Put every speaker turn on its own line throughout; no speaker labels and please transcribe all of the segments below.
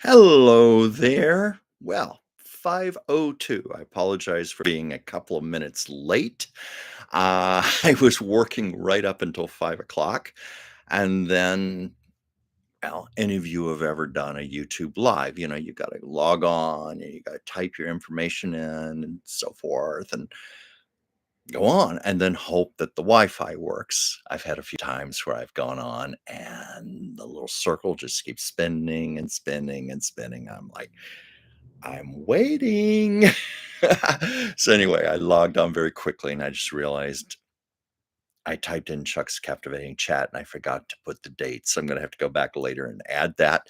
Hello there. Well, 5:02. I apologize for being a couple of minutes late. I was working right up until 5 o'clock, and then, well, any of you have ever done a YouTube Live, you gotta log on, and you gotta type your information in and so forth, and go on, and then hope that the Wi-Fi works. I've had a few times where I've gone on, and the little circle just keeps spinning and spinning and spinning. I'm like, I'm waiting. So anyway, I logged on very quickly and I just realized I typed in Chuck's captivating chat and I forgot to put the date. So I'm going to have to go back later and add that.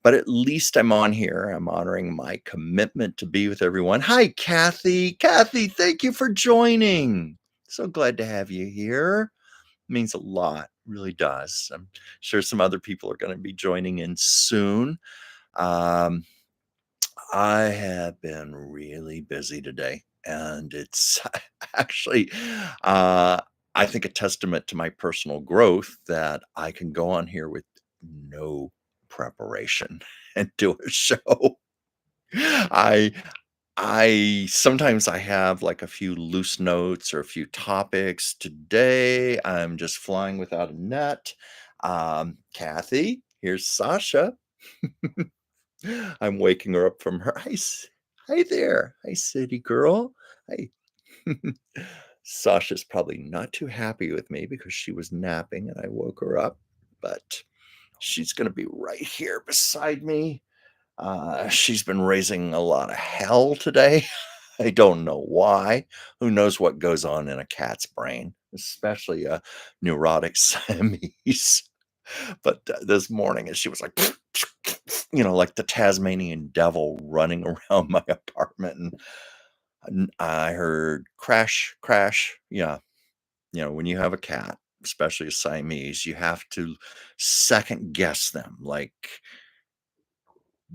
But at least I'm on here. I'm honoring my commitment to be with everyone. Hi, Kathy. Kathy, thank you for joining. So glad to have you here. Means a lot, really does. I'm sure some other people are going to be joining in soon. Um, I have been really busy today, and it's actually, uh, I think, a testament to my personal growth that I can go on here with no preparation and do a show. I I sometimes I have like a few loose notes or a few topics. Today, I'm just flying without a net. Kathy, here's Sasha. I'm waking her up from her hi there. Hi, city girl. Hi. Sasha's probably not too happy with me because she was napping and I woke her up, but she's going to be right here beside me. She's been raising a lot of hell today. I don't know why. Who knows what goes on in a cat's brain, especially a neurotic Siamese. But this morning, as she was like, like the Tasmanian devil running around my apartment, and I heard crash, crash. Yeah, when you have a cat, especially a Siamese, you have to second guess them. Like,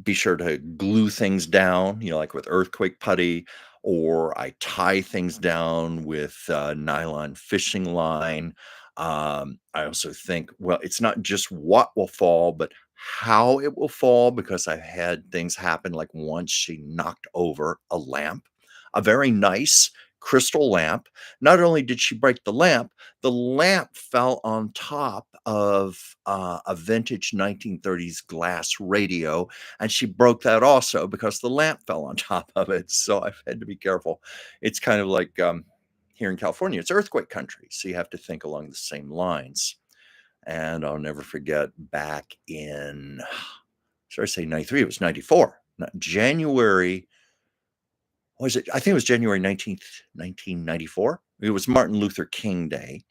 be sure to glue things down, like with earthquake putty, or I tie things down with nylon fishing line. I also think, well, it's not just what will fall, but how it will fall, because I've had things happen. Like once she knocked over a lamp, a very nice crystal lamp. Not only did she break the lamp fell on top of a vintage 1930s glass radio, and she broke that also because the lamp fell on top of it. So I've had to be careful. It's kind of like here in California, it's earthquake country. So you have to think along the same lines. And I'll never forget back in, should I say 93? It was 94. January, was it? I think it was January 19th, 1994. It was Martin Luther King Day.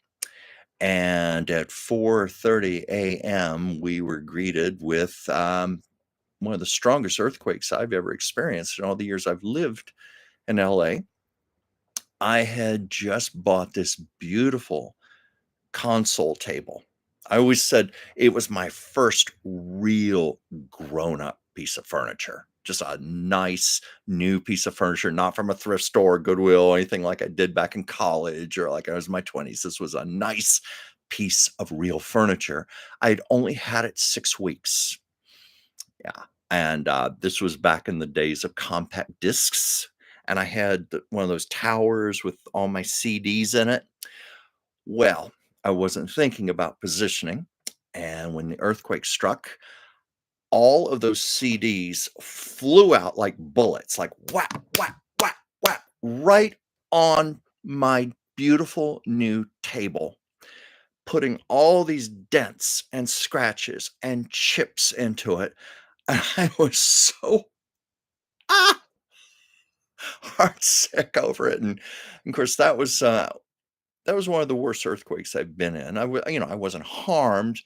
And at 4:30 a.m., we were greeted with one of the strongest earthquakes I've ever experienced in all the years I've lived in LA. I had just bought this beautiful console table. I always said it was my first real grown up piece of furniture. Just a nice new piece of furniture, not from a thrift store, Goodwill, or anything like I did back in college or like I was in my 20s. This was a nice piece of real furniture. I'd only had it 6 weeks. Yeah, and, this was back in the days of compact discs, and I had one of those towers with all my CDs in it. Well, I wasn't thinking about positioning, and when the earthquake struck, all of those CDs flew out like bullets, like whap, whap, whap, whap, right on my beautiful new table, putting all these dents and scratches and chips into it, and I was so ah, heartsick over it, and of course, that was one of the worst earthquakes I've been in. I wasn't harmed,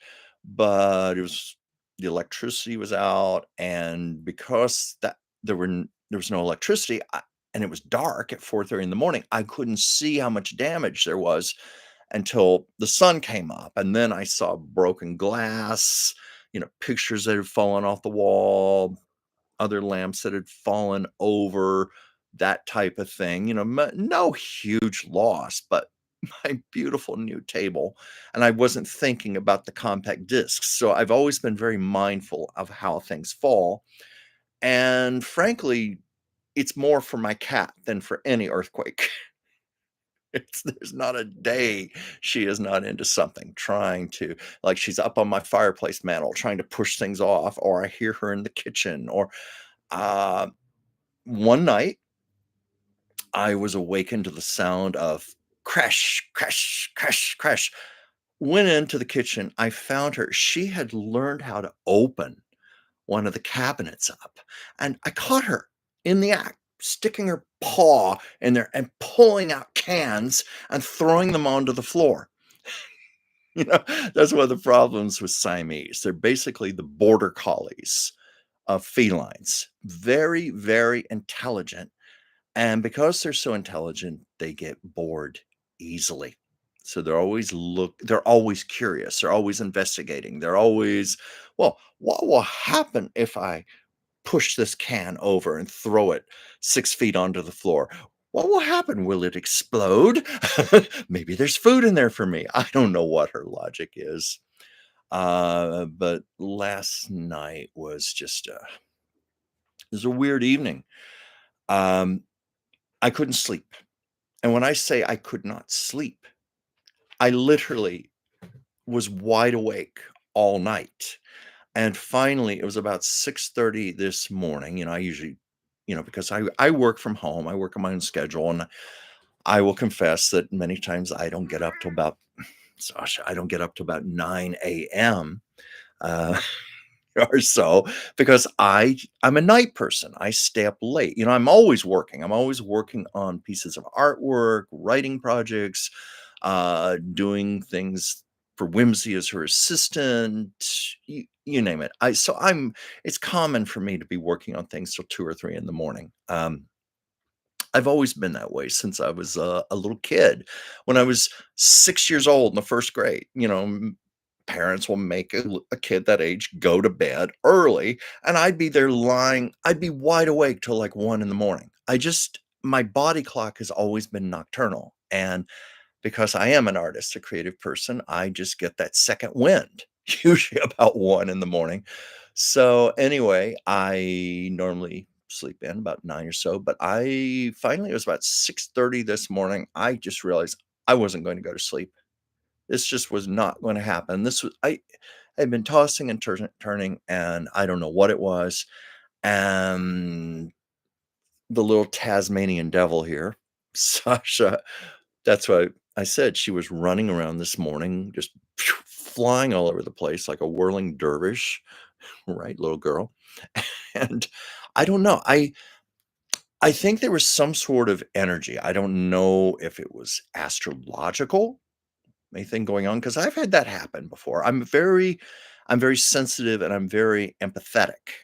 but it was the electricity was out, and because that there was no electricity, and it was dark at 4:30 in the morning, I couldn't see how much damage there was until the sun came up, and then I saw broken glass, pictures that had fallen off the wall, other lamps that had fallen over, that type of thing, no huge loss, but my beautiful new table, and I wasn't thinking about the compact discs, so I've always been very mindful of how things fall, And frankly, it's more for my cat than for any earthquake. There's not a day she is not into something, trying to like, she's up on my fireplace mantle trying to push things off, or I hear her in the kitchen, or, uh, one night, I was awakened to the sound of crash, crash, crash, crash. Went into the kitchen, I found her. She had learned how to open one of the cabinets up, and I caught her in the act, sticking her paw in there and pulling out cans and throwing them onto the floor. You know, that's one of the problems with Siamese. They're basically the border collies of felines. Very, very intelligent, and because they're so intelligent, they get bored easily. So they're always curious, they're always investigating, they're always, "Well, what will happen if I push this can over and throw it 6 feet onto the floor? What will happen? Will it explode? Maybe there's food in there for me." I don't know what her logic is. But last night was just, it was a weird evening. Um, I couldn't sleep. And when I say I could not sleep, I literally was wide awake all night. And finally, it was about 6:30 this morning. I usually, because I work from home, I work on my own schedule, and I will confess that many times I don't get up till about, gosh, I don't get up till about 9 a.m. Uh, or so, because I'm a night person. I stay up late. I'm always working. I'm always working on pieces of artwork, writing projects, doing things for Whimsy as her assistant, you name it. It's common for me to be working on things till 2 or 3 in the morning. I've always been that way since I was a little kid. When I was 6 years old in the 1st grade, parents will make a kid that age go to bed early, and I'd be wide awake till, like, 1 in the morning. My body clock has always been nocturnal, and because I am an artist, a creative person, I just get that second wind, usually about 1 in the morning. So, anyway, I normally sleep in about 9 or so, but it was about 6:30 this morning, I just realized I wasn't going to go to sleep. This just was not gonna happen. I had been tossing and turning, and I don't know what it was, and the little Tasmanian devil here, Sasha, that's why I said she was running around this morning, just flying all over the place like a whirling dervish, right, little girl? And I don't know, I think there was some sort of energy. I don't know if it was astrological, anything going on, because 'cause I've had that happen before. I'm very sensitive, and I'm very empathetic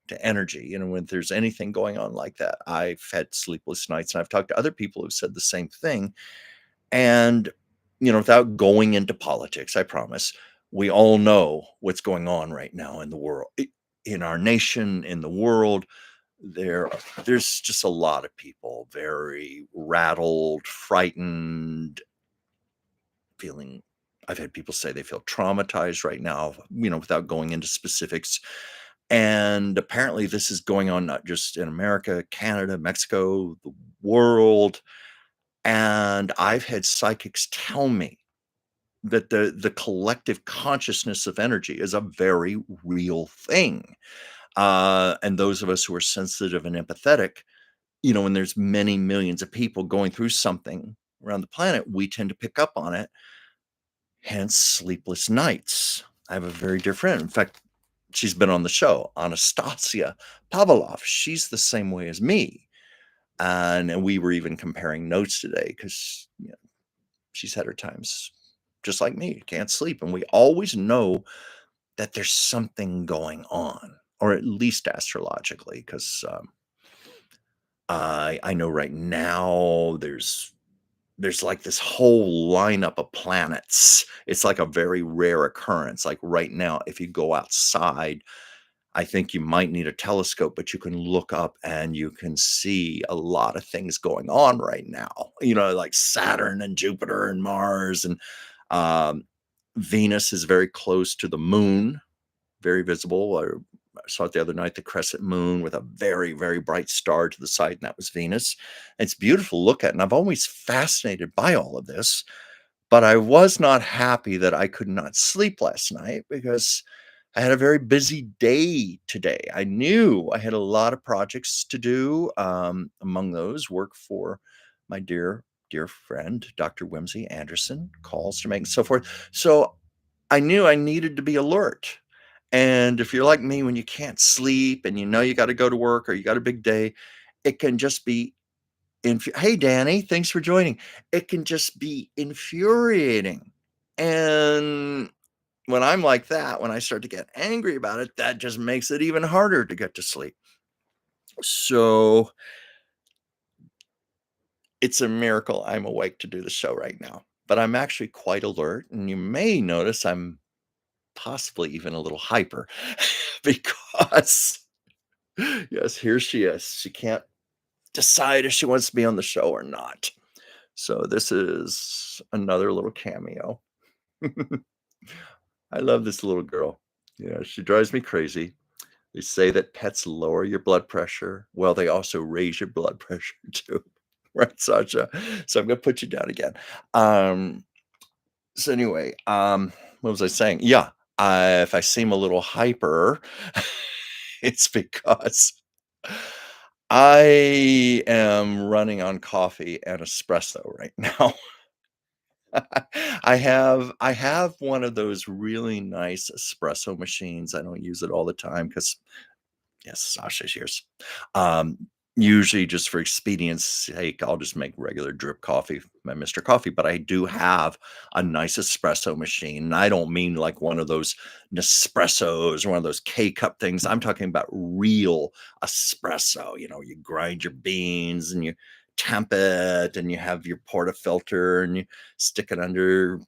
to energy. When there's anything going on like that, I've had sleepless nights, and I've talked to other people who've said the same thing. And, without going into politics, I promise, we all know what's going on right now in the world, in our nation, in the world. There's just a lot of people very rattled, frightened, feeling. I've had people say they feel traumatized right now, without going into specifics. And apparently, this is going on not just in America, Canada, Mexico, the world. And I've had psychics tell me that the collective consciousness of energy is a very real thing. And those of us who are sensitive and empathetic, when there's many millions of people going through something around the planet, we tend to pick up on it, hence sleepless nights. I have a very dear friend. In fact, she's been on the show, Anastasia Pavlov. She's the same way as me. And we were even comparing notes today because she's had her times just like me, can't sleep. And we always know that there's something going on, or at least astrologically, because I know right now there's like this whole lineup of planets. It's like a very rare occurrence. Like right now, if you go outside, I think you might need a telescope, but you can look up and you can see a lot of things going on right now. Like Saturn and Jupiter and Mars, and um, Venus is very close to the moon, very visible. I saw it the other night, the crescent moon with a very, very bright star to the side, and that was Venus. It's beautiful to look at, and I've always fascinated by all of this, but I was not happy that I could not sleep last night because I had a very busy day today. I knew I had a lot of projects to do. Among those, work for my dear, dear friend, Dr. Whimsy Anderson, calls to make and so forth. So I knew I needed to be alert. And if you're like me, when you can't sleep and you know you got to go to work or you got a big day, it can just be hey, Danny, thanks for joining. It can just be infuriating. And when I'm like that, when I start to get angry about it, that just makes it even harder to get to sleep. So it's a miracle I'm awake to do the show right now. But I'm actually quite alert. And you may notice I'm possibly even a little hyper because, yes, here she is. She can't decide if she wants to be on the show or not. So this is another little cameo. I love this little girl. Yeah, she drives me crazy. They say that pets lower your blood pressure. Well, they also raise your blood pressure too. Right, Sasha? So I'm gonna put you down again. Um, so anyway, what was I saying? Yeah, if I seem a little hyper, it's because I am running on coffee and espresso right now. I have one of those really nice espresso machines. I don't use it all the time because yes, Sasha's yours. Um, Usually just for expedience sake, I'll just make regular drip coffee, my Mr. Coffee, but I do have a nice espresso machine. And I don't mean like one of those Nespressos or one of those K-cup things. I'm talking about real espresso. You know, you grind your beans and you temp it and you have your portafilter and you stick it under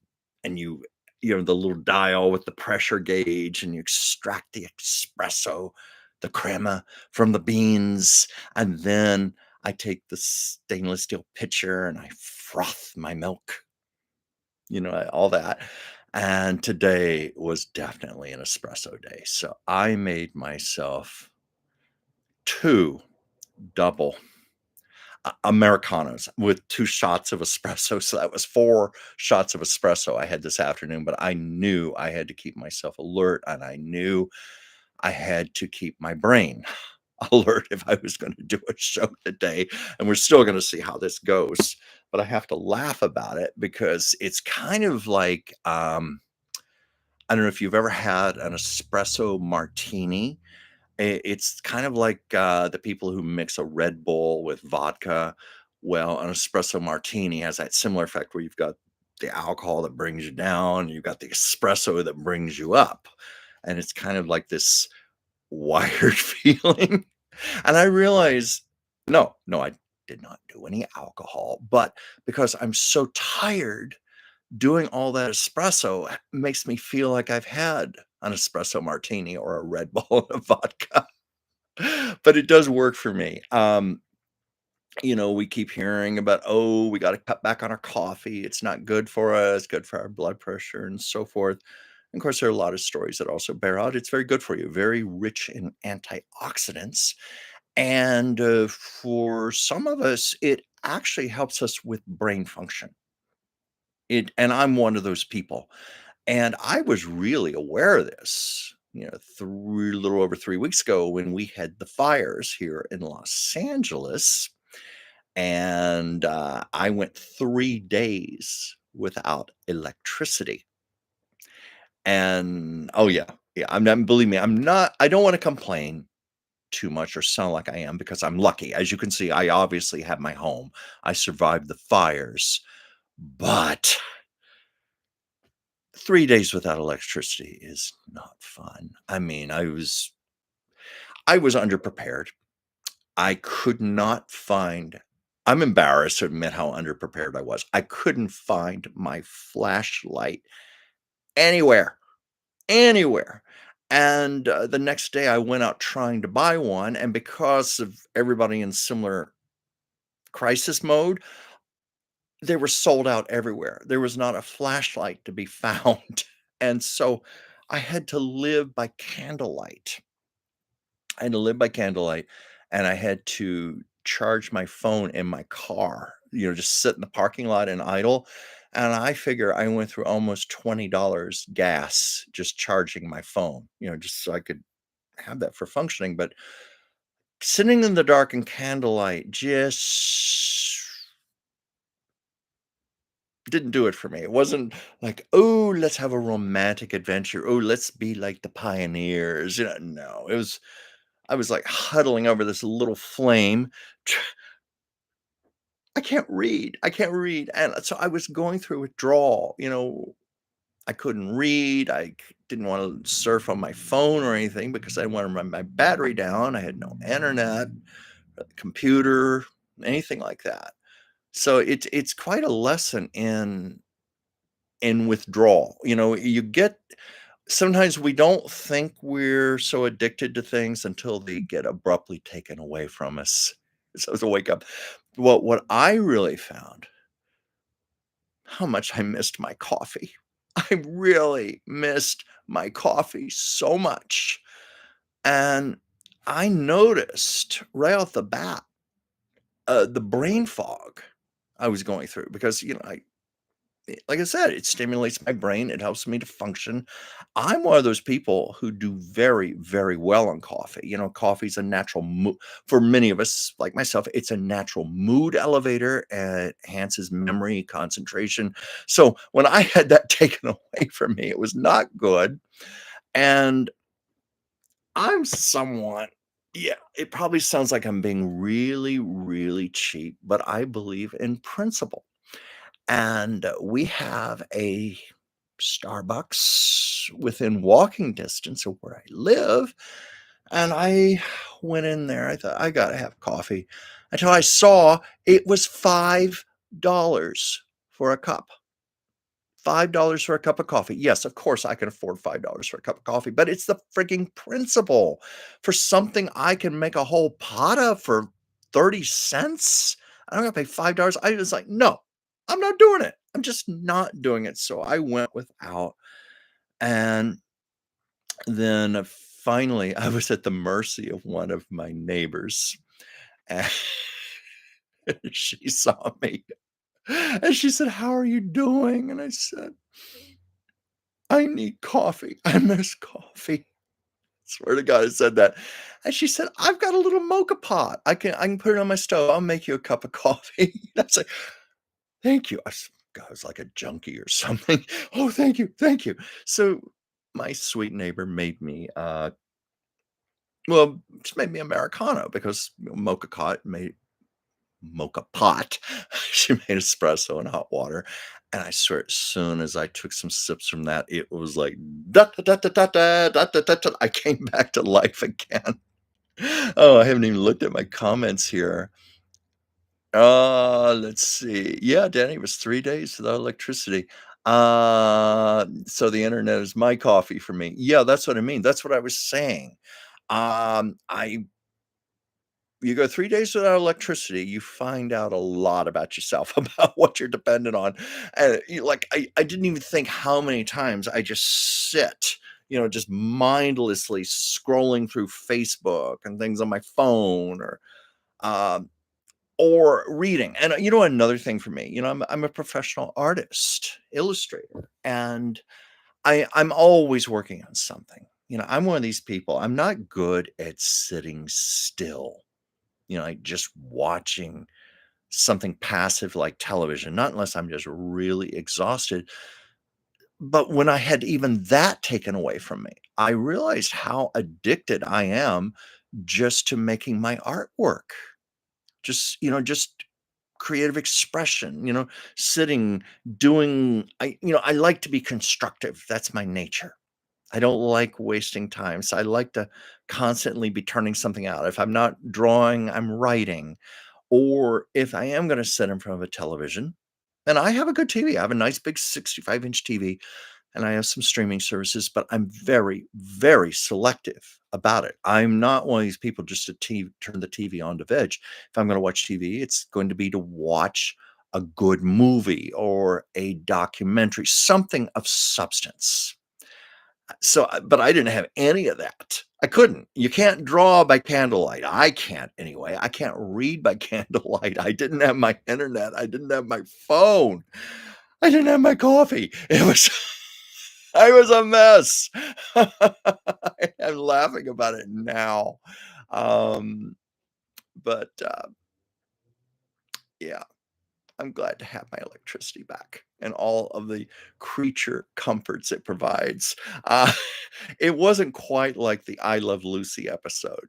and you know the little dial with the pressure gauge and you extract the espresso, the crema from the beans, and then I take the stainless steel pitcher and I froth my milk, all that. And today was definitely an espresso day. So I made myself two double Americanos with 2 shots of espresso. So that was 4 shots of espresso I had this afternoon, but I knew I had to keep myself alert and I knew I had to keep my brain alert if I was going to do a show today. And we're still going to see how this goes. But I have to laugh about it because it's kind of like I don't know if you've ever had an espresso martini. It's kind of like the people who mix a Red Bull with vodka. Well, an espresso martini has that similar effect where you've got the alcohol that brings you down, you've got the espresso that brings you up. And it's kind of like this wired feeling. And I realized, no, no, I did not do any alcohol, but because I'm so tired, doing all that espresso makes me feel like I've had an espresso martini or a Red Bull and a vodka. But it does work for me. We keep hearing about, oh, we got to cut back on our coffee. It's not good for us, good for our blood pressure and so forth. And of course, there are a lot of stories that also bear out. It's very good for you, very rich in antioxidants. And for some of us, it actually helps us with brain function. And I'm one of those people. And I was really aware of this, little over 3 weeks ago when we had the fires here in Los Angeles. And I went 3 days without electricity. And oh, yeah. Yeah. I'm not, believe me, I don't want to complain too much or sound like I am because I'm lucky. As you can see, I obviously have my home. I survived the fires, but 3 days without electricity is not fun. I mean, I was underprepared. I could not find I'm embarrassed to admit how underprepared I was. I couldn't find my flashlight anywhere, anywhere. And the next day I went out trying to buy one, and because of everybody in similar crisis mode, they were sold out everywhere. There was not a flashlight to be found. And so I had to live by candlelight. I had to live by candlelight, and I had to charge my phone in my car, just sit in the parking lot and idle, and I figure I went through almost $20 gas just charging my phone, just so I could have that for functioning, but sitting in the dark and candlelight just didn't do it for me. It wasn't like, "Oh, let's have a romantic adventure. Oh, let's be like the pioneers." No, I was like huddling over this little flame. tr- I can't read. And so I was going through withdrawal. I couldn't read. Didn't want to surf on my phone or anything because I didn't want to run my battery down. I had no internet, computer, anything like that. So it's quite a lesson in withdrawal. You get sometimes we don't think we're so addicted to things until they get abruptly taken away from us. So it's a wake up. What I really found, how much I missed my coffee. I really missed my coffee so much. And I noticed right off the bat the brain fog I was going through because, like I said, it stimulates my brain. It helps me to function. I'm one of those people who do very, very well on coffee. Coffee's a natural for many of us, like myself, it's a natural mood elevator and enhances memory, concentration. So when I had that taken away from me, it was not good. And I'm somewhat, yeah, it probably sounds like I'm being really, really cheap, but I believe in principle. And we have a Starbucks within walking distance of where I live. And I went in there. I thought, I got to have coffee until I saw it was $5 for a cup. $5 for a cup of coffee. Yes, of course, I can afford $5 for a cup of coffee, but it's the frigging principle. For something I can make a whole pot of for 30 cents, I don't gotta pay $5. I was like, no, I'm not doing it. I'm just not doing it. So I went without. And then finally, I was at the mercy of one of my neighbors. And she saw me and she said, "How are you doing?" And I said, "I need coffee. I miss coffee." Swear to God, I said that. And she said, "I've got a little mocha pot. I can put it on my stove. I'll make you a cup of coffee." I was like, "Thank you." God, I was like a junkie or something. "Oh, thank you, thank you." So my sweet neighbor made me just made me Americano because mocha pot. She made espresso and hot water. And I swear, as soon as I took some sips from that, it was like da da da da da da da da da. I came back to life again. Oh, I haven't even looked at my comments here. Let's see. Yeah, Danny, it was 3 days without electricity. So the internet is my coffee for me. Yeah, that's what I mean. That's what I was saying. I You go 3 days without electricity, you find out a lot about yourself, about what you're dependent on, and, like, I didn't even think how many times I just sit, just mindlessly scrolling through Facebook and things on my phone um, or reading, and, another thing for me, I'm a professional artist, illustrator, and I'm always working on something, I'm one of these people, I'm not good at sitting still. Like just watching something passive like television, not unless I'm just really exhausted. But when I had even that taken away from me, I realized how addicted I am just to making my artwork. Just creative expression, sitting, doing, I like to be constructive. That's my nature. I don't like wasting time. So I like to constantly be turning something out. If I'm not drawing, I'm writing. Or if I am gonna sit in front of a television, and I have a good TV, I have a nice big 65-inch TV, and I have some streaming services, but I'm very, very selective about it. I'm not one of these people just to turn the TV on to veg. If I'm gonna watch TV, it's going to be to watch a good movie or a documentary, something of substance. But I didn't have any of that. I couldn't. You can't draw by candlelight. I can't anyway. I can't read by candlelight. I didn't have my internet. I didn't have my phone. I didn't have my coffee. It was I was a mess. I'm laughing about it now. Um, but yeah, I'm glad to have my electricity back and all of the creature comforts it provides. Uh, it wasn't quite like the I Love Lucy episode,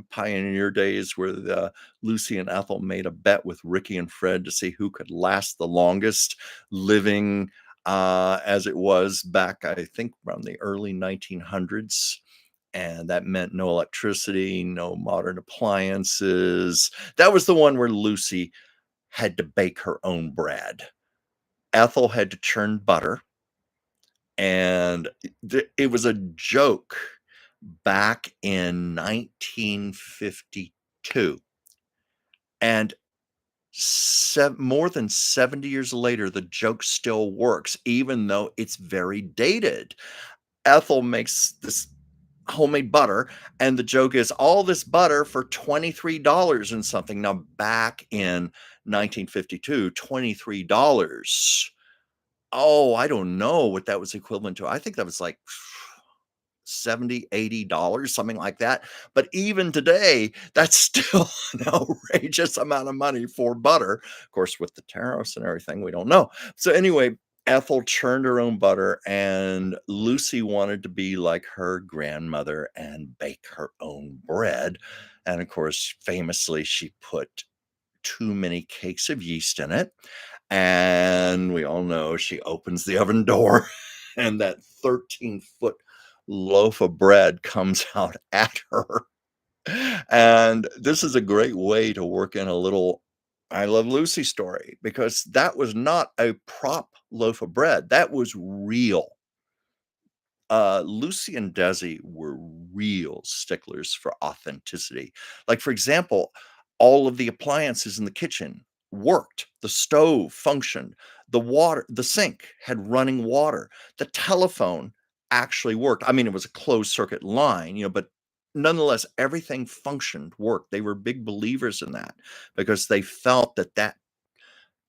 pioneer days where Lucy and Ethel made a bet with Ricky and Fred to see who could last the longest living as it was back, I think, around the early 1900s. And that meant no electricity, no modern appliances. That was the one where Lucy had to bake her own bread. Ethel had to churn butter, and it was a joke back in 1952. And more than 70 years later, the joke still works, even though it's very dated. Ethel makes this homemade butter, and the joke is all this butter for $23 and something. Now, back in 1952, $23. Oh, I don't know what that was equivalent to. I think that was like 70, $80, something like that. But even today, that's still an outrageous amount of money for butter. Of course, with the tariffs and everything, we don't know. So anyway, Ethel churned her own butter, and Lucy wanted to be like her grandmother and bake her own bread. And of course, famously, she put too many cakes of yeast in it. And we all know she opens the oven door and that 13-foot loaf of bread comes out at her. And this is a great way to work in a little I Love Lucy story, because that was not a prop loaf of bread. That was real. Lucy and Desi were real sticklers for authenticity. Like, for example, all of the appliances in the kitchen worked. The stove functioned. The sink had running water. The telephone actually worked. I mean, it was a closed circuit line, but nonetheless, everything functioned, worked. They were big believers in that because they felt that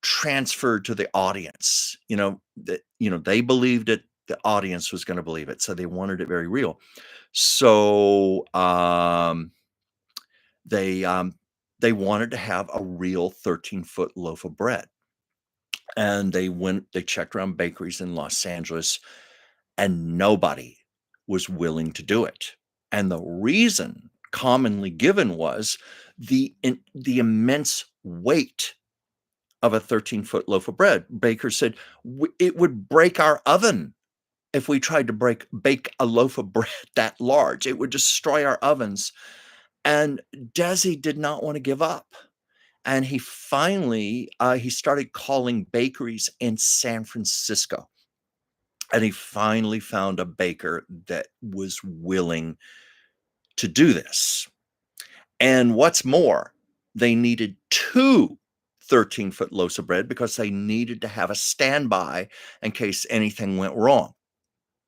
transferred to the audience, they believed it, the audience was going to believe it, so they wanted it very real. So they they wanted to have a real 13-foot loaf of bread, and they checked around bakeries in Los Angeles, and nobody was willing to do it. And the reason commonly given was the immense weight of a 13-foot loaf of bread. Bakers said it would break our oven if we tried to bake a loaf of bread that large. It would destroy our ovens. And Desi did not want to give up. And he finally he started calling bakeries in San Francisco. And he finally found a baker that was willing to do this. And what's more, they needed two 13-foot loaves of bread because they needed to have a standby in case anything went wrong.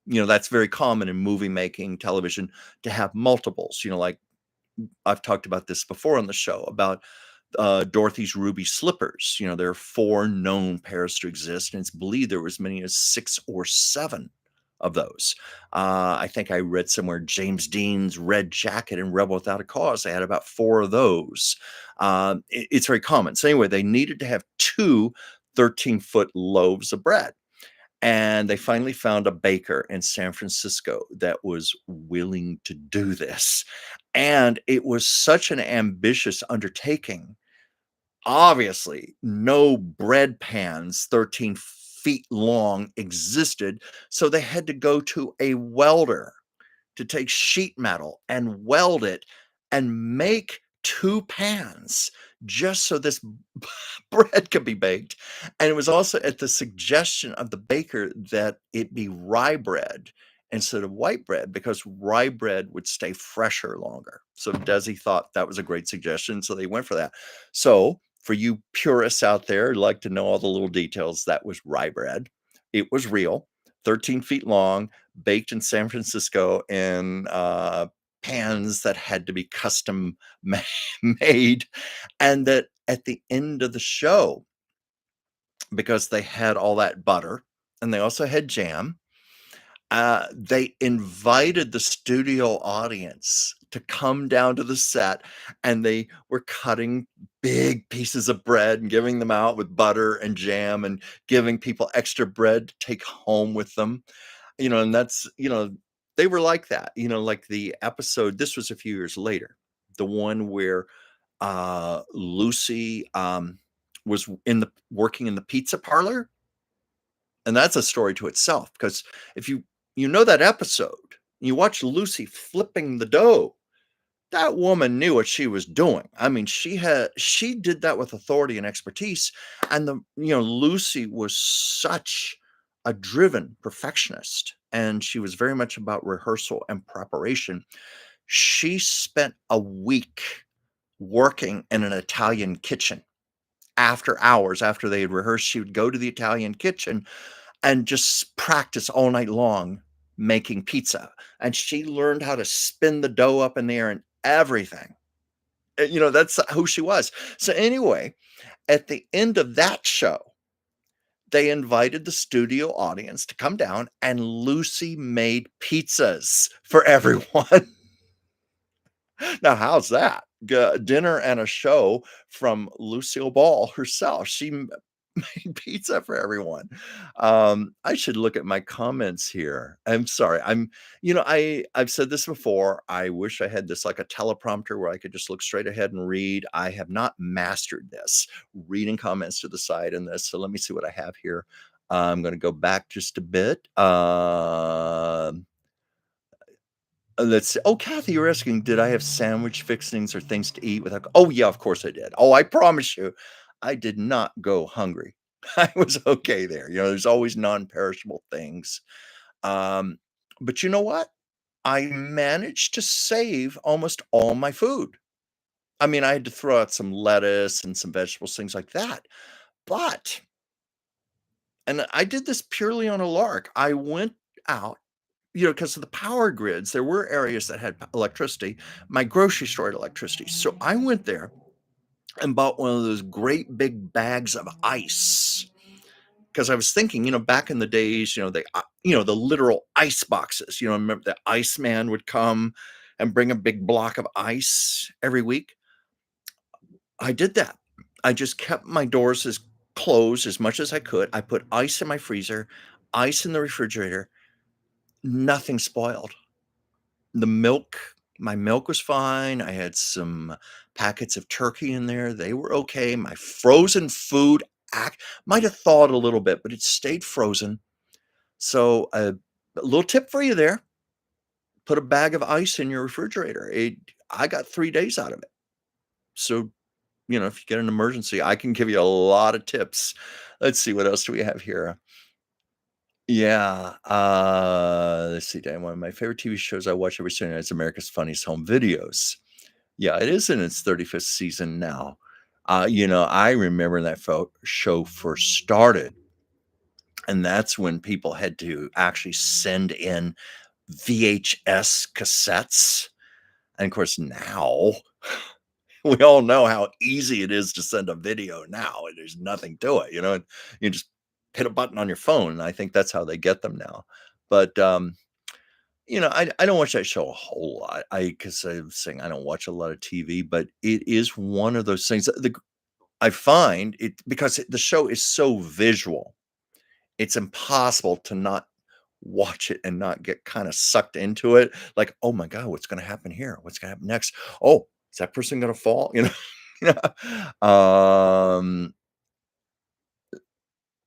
That's very common in movie making, television, to have multiples. Like I've talked about this before on the show about Dorothy's ruby slippers. There are 4 known pairs to exist, and it's believed there were as many as 6 or 7 of those. I think I read somewhere James Dean's red jacket in Rebel Without a Cause. They had about 4 of those. It's very common. So anyway, they needed to have 2 13-foot loaves of bread. And they finally found a baker in San Francisco that was willing to do this. And it was such an ambitious undertaking. Obviously, no bread pans 13 feet long existed. So they had to go to a welder to take sheet metal and weld it and make 2 pans just so this bread could be baked. And it was also at the suggestion of the baker that it be rye bread instead of white bread, because rye bread would stay fresher longer. So Desi thought that was a great suggestion, so they went for that. So for you purists out there who like to know all the little details, that was rye bread. It was real, 13 feet long, baked in San Francisco in pans that had to be custom ma made, and that at the end of the show, because they had all that butter and they also had jam, they invited the studio audience to come down to the set, and they were cutting big pieces of bread and giving them out with butter and jam and giving people extra bread to take home with them. And that's, they were like that, like the episode, this was a few years later, the one where Lucy was in the working in the pizza parlor, and that's a story to itself, because if you know that episode, you watch Lucy flipping the dough, that woman knew what she was doing. I mean, she did that with authority and expertise, and Lucy was such a driven perfectionist, and she was very much about rehearsal and preparation. She spent a week working in an Italian kitchen. After hours, after they had rehearsed, she would go to the Italian kitchen and just practice all night long making pizza, and she learned how to spin the dough up in the air and everything. That's who she was. So anyway, at the end of that show, they invited the studio audience to come down, and Lucy made pizzas for everyone. Now, how's that? Dinner and a show from Lucille Ball herself. She made pizza for everyone. I should look at my comments here. I'm sorry. I've said this before. I wish I had this like a teleprompter where I could just look straight ahead and read. I have not mastered this reading comments to the side in this. So let me see what I have here. I'm going to go back just a bit. Let's see. Oh, Kathy, you're asking, did I have sandwich fixings or things to eat without? Oh, yeah, of course I did. Oh, I promise you, I did not go hungry. I was okay there. There's always non-perishable things. Um, but you know what? I managed to save almost all my food. I mean, I had to throw out some lettuce and some vegetables, things like that. But, and I did this purely on a lark. I went out, because of the power grids, there were areas that had electricity. My grocery store had electricity. So I went there and bought one of those great big bags of ice. Because I was thinking, back in the days, the literal ice boxes. Remember the Iceman would come and bring a big block of ice every week. I did that. I just kept my doors as closed as much as I could. I put ice in my freezer, ice in the refrigerator. Nothing spoiled. The milk My milk was fine. I had some packets of turkey in there. They were okay. My frozen food might have thawed a little bit, but it stayed frozen. So, a little tip for you there, put a bag of ice in your refrigerator. I got 3 days out of it. So, if you get an emergency, I can give you a lot of tips. Let's see, what else do we have here? Yeah, let's see, Dan, one of my favorite TV shows I watch every Sunday night is America's Funniest Home Videos. Yeah, it is in its 35th season now. I remember that show first started, and that's when people had to actually send in VHS cassettes. And of course, now we all know how easy it is to send a video now. And there's nothing to it, and you just hit a button on your phone. And I think that's how they get them now. But I don't watch that show a whole lot. Because I was saying I don't watch a lot of TV, but it is one of those things that I find it, because the show is so visual. It's impossible to not watch it and not get kinda sucked into it, like, "Oh my god, what's gonna happen here? What's gonna happen next? Oh, is that person gonna fall?" You know?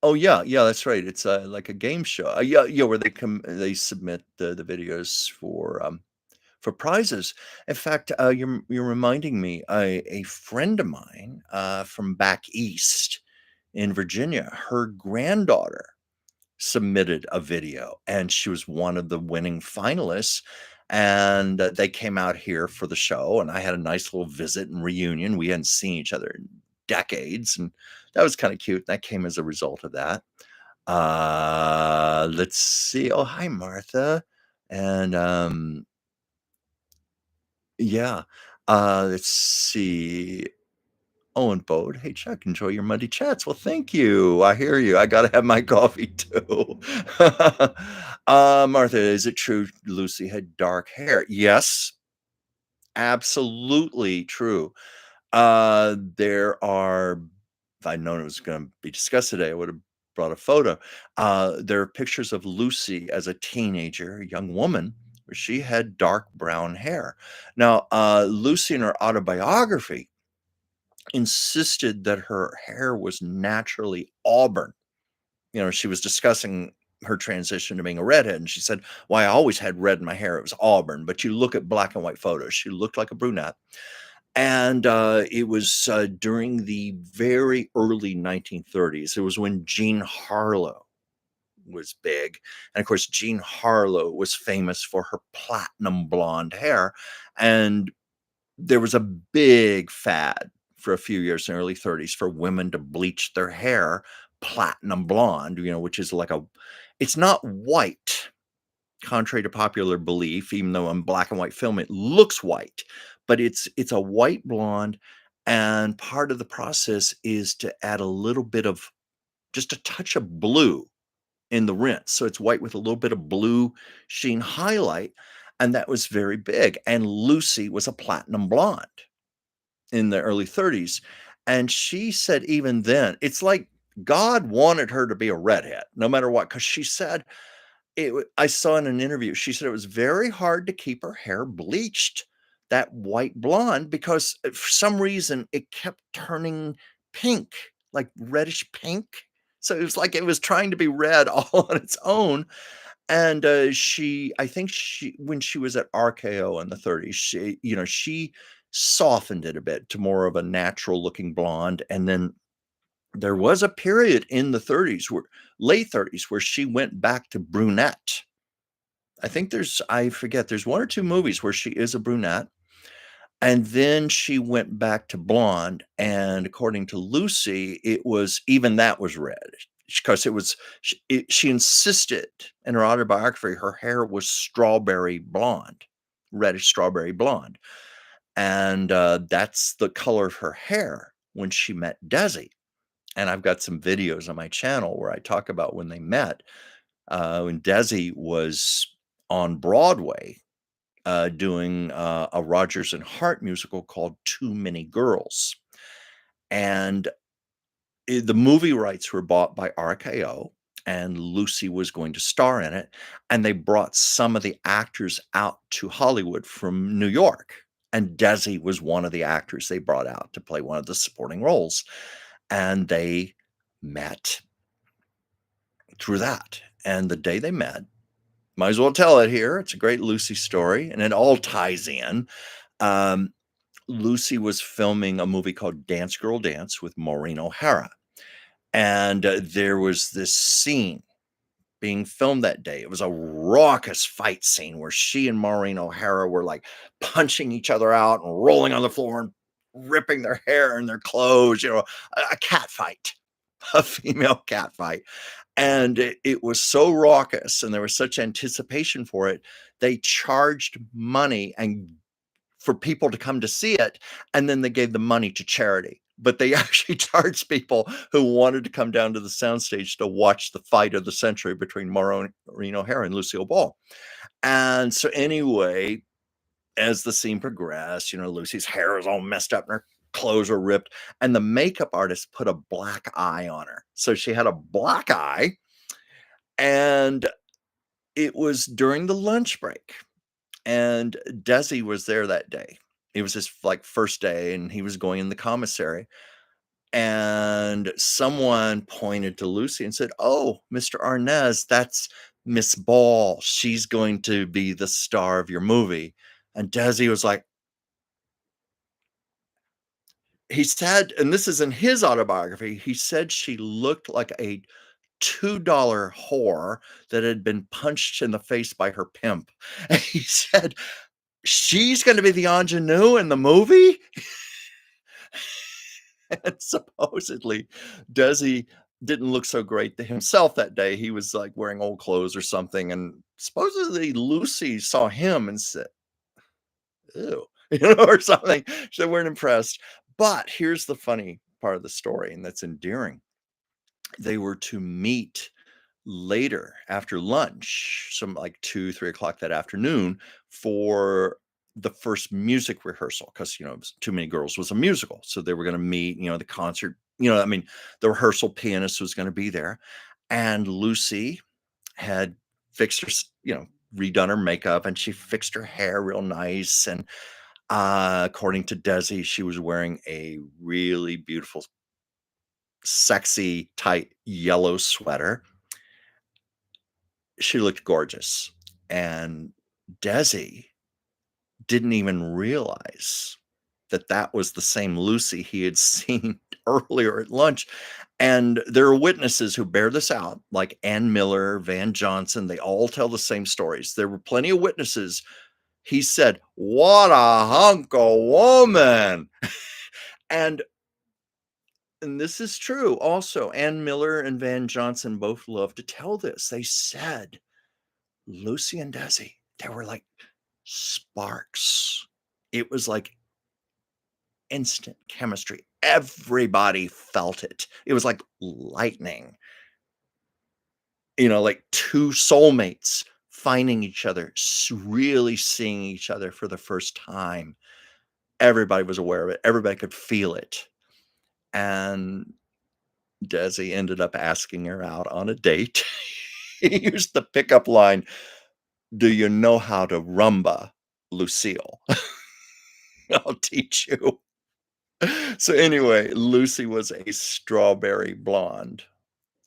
Oh, yeah, yeah, that's right, it's, like a game show. Yeah, yeah, where they submit the videos for prizes. In fact, you're reminding me, a friend of mine, from back east in Virginia, her granddaughter submitted a video, and she was one of the winning finalists, and, they came out here for the show, and I had a nice little visit and reunion. We hadn't seen each other in decades, and that was kinda cute. That came as a result of that. Let's see. Oh, hi, Martha, and, Yeah. Let's see. Owen Bode. Hey, Chuck, enjoy your Monday chats. Well, thank you. I hear you. I gotta have my coffee too. Martha, is it true Lucy had dark hair? Yes, absolutely true. There are if I'd known it was gonna be discussed today, I would have brought a photo. There are pictures of Lucy as a teenager, a young woman, where she had dark brown hair. Now, Lucy in her autobiography insisted that her hair was naturally auburn. She was discussing her transition to being a redhead, and she said, "Well, I always had red in my hair. It was auburn, but you look at black and white photos, she looked like a brunette." And it was during the very early 1930s. It was when Jean Harlow was big. And of course, Jean Harlow was famous for her platinum blonde hair. And there was a big fad for a few years in the early 30s for women to bleach their hair platinum blonde, which is like it's not white, contrary to popular belief, even though on black and white film it looks white, but it's a white blonde. And part of the process is to add a little bit of just a touch of blue in the rinse. So it's white with a little bit of blue sheen highlight. And that was very big. And Lucy was a platinum blonde in the early 30s. And she said, even then, it's like God wanted her to be a redhead, no matter what, because she said, I saw in an interview, she said it was very hard to keep her hair bleached that white blonde because for some reason it kept turning pink, like reddish pink. So it was like it was trying to be red all on its own. And I think when she was at RKO in the 30s, she softened it a bit to more of a natural looking blonde. And then there was a period in the 30s where late 30s where she went back to brunette. I forget, there's one or two movies where she is a brunette, and then she went back to blonde, and according to Lucy, it was even that was red because she insisted in her autobiography her hair was strawberry blonde, reddish strawberry blonde, and that's the color of her hair when she met Desi. And I've got some videos on my channel where I talk about when they met, when Desi was on Broadway, doing a Rodgers and Hart musical called Too Many Girls. And the movie rights were bought by RKO, and Lucy was going to star in it. And they brought some of the actors out to Hollywood from New York. And Desi was one of the actors they brought out to play one of the supporting roles. And they met through that. And the day they met, might as well tell it here. It's a great Lucy story, and it all ties in. Um, Lucy was filming a movie called Dance Girl Dance with Maureen O'Hara. And there was this scene being filmed that day. It was a raucous fight scene where she and Maureen O'Hara were like punching each other out and rolling on the floor and ripping their hair and their clothes, a cat fight, a female cat fight. And it was so raucous and there was such anticipation for it. They charged money and for people to come to see it, and then they gave the money to charity. But they actually charged people who wanted to come down to the soundstage to watch the fight of the century between Maureen O'Hara and Lucille Ball. And so anyway, as the scene progressed, Lucy's hair is all messed up and her clothes are ripped, and the makeup artist put a black eye on her. So she had a black eye, and it was during the lunch break. And Desi was there that day. It was his like first day, and he was going in the commissary. And someone pointed to Lucy and said, "Oh, Mr. Arnaz, that's Miss Ball. She's going to be the star of your movie." And Desi was like, he said, and this is in his autobiography, he said she looked like a $2 whore that had been punched in the face by her pimp. And he said, she's going to be the ingenue in the movie? And supposedly, Desi didn't look so great to himself that day. He was like wearing old clothes or something. And supposedly, Lucy saw him and said, "Ew." or something. So they weren't impressed. But here's the funny part of the story, and that's endearing. They were to meet later after lunch, some like 2, 3 o'clock that afternoon for the first music rehearsal because, it was Too Many Girls was a musical. So they were going to meet, the concert, I mean, the rehearsal pianist was going to be there. And Lucy had fixed her, redone her makeup and she fixed her hair real nice. And according to Desi, she was wearing a really beautiful, sexy, tight yellow sweater. She looked gorgeous, and Desi didn't even realize that that was the same Lucy he had seen earlier at lunch, and there are witnesses who bear this out, like Ann Miller, Van Johnson, they all tell the same stories. There were plenty of witnesses. He said, "What a hunk of woman!" And this is true also. Ann Miller and Van Johnson both love to tell this. They said Lucy and Desi, they were like sparks. It was like instant chemistry. Everybody felt it. It was like lightning, like two soulmates finding each other, really seeing each other for the first time. Everybody was aware of it. Everybody could feel it. And Desi ended up asking her out on a date. He used the pickup line, "Do you know how to rumba, Lucille?" "I'll teach you." So anyway, Lucy was a strawberry blonde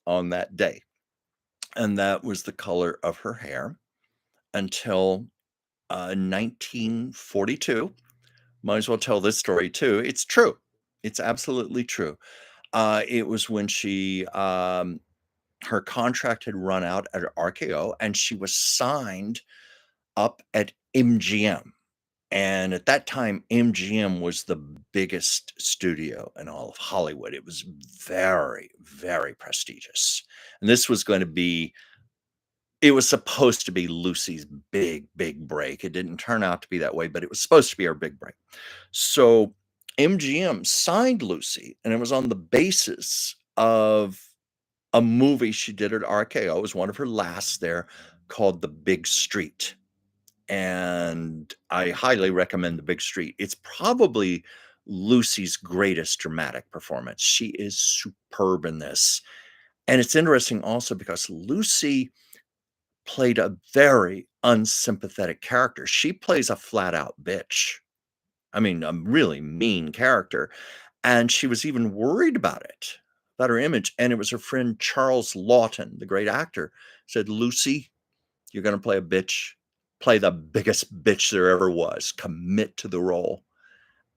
on that day, and that was the color of her hair until 1942. Might as well tell this story too. It's true. It's absolutely true. It was when her contract had run out at RKO, and she was signed up at MGM. And at that time, MGM was the biggest studio in all of Hollywood. It was very, very prestigious. And this was going to be, it was supposed to be Lucy's big, big break. It didn't turn out to be that way, but it was supposed to be her big break. So MGM signed Lucy, and it was on the basis of a movie she did at RKO. It was one of her last there, called The Big Street. And I highly recommend The Big Street. It's probably Lucy's greatest dramatic performance. She is superb in this. And it's interesting also because Lucy played a very unsympathetic character. She plays a flat out bitch. I mean, a really mean character. And she was even worried about it, about her image. And it was her friend Charles Lawton, the great actor, said, "Lucy, you're going to play a bitch. Play the biggest bitch there ever was. Commit to the role."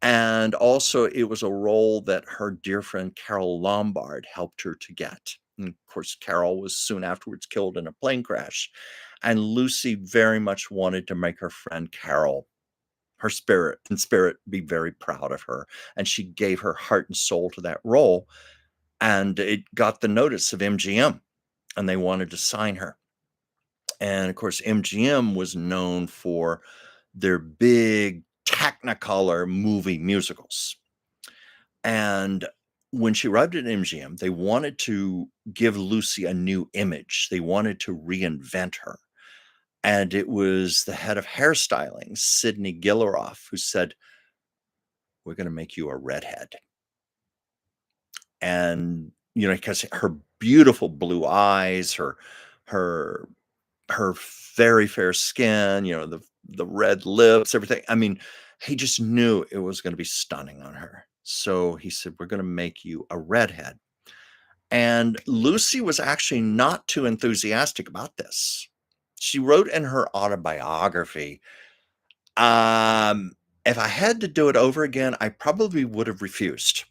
And also, it was a role that her dear friend Carol Lombard helped her to get. And of course, Carol was soon afterwards killed in a plane crash. And Lucy very much wanted to make her friend Carol, her spirit, be very proud of her. And she gave her heart and soul to that role. And it got the notice of MGM, and they wanted to sign her. And of course, MGM was known for their big Technicolor movie musicals. And when she arrived at MGM, they wanted to give Lucy a new image. They wanted to reinvent her. And it was the head of hairstyling, Sidney Gilleroff, who said, "We're going to make you a redhead." And, because her beautiful blue eyes, her her very fair skin, the red lips, everything. I mean, he just knew it was going to be stunning on her. So he said, "We're going to make you a redhead." And Lucy was actually not too enthusiastic about this. She wrote in her autobiography, um, "If I had to do it over again, I probably would have refused.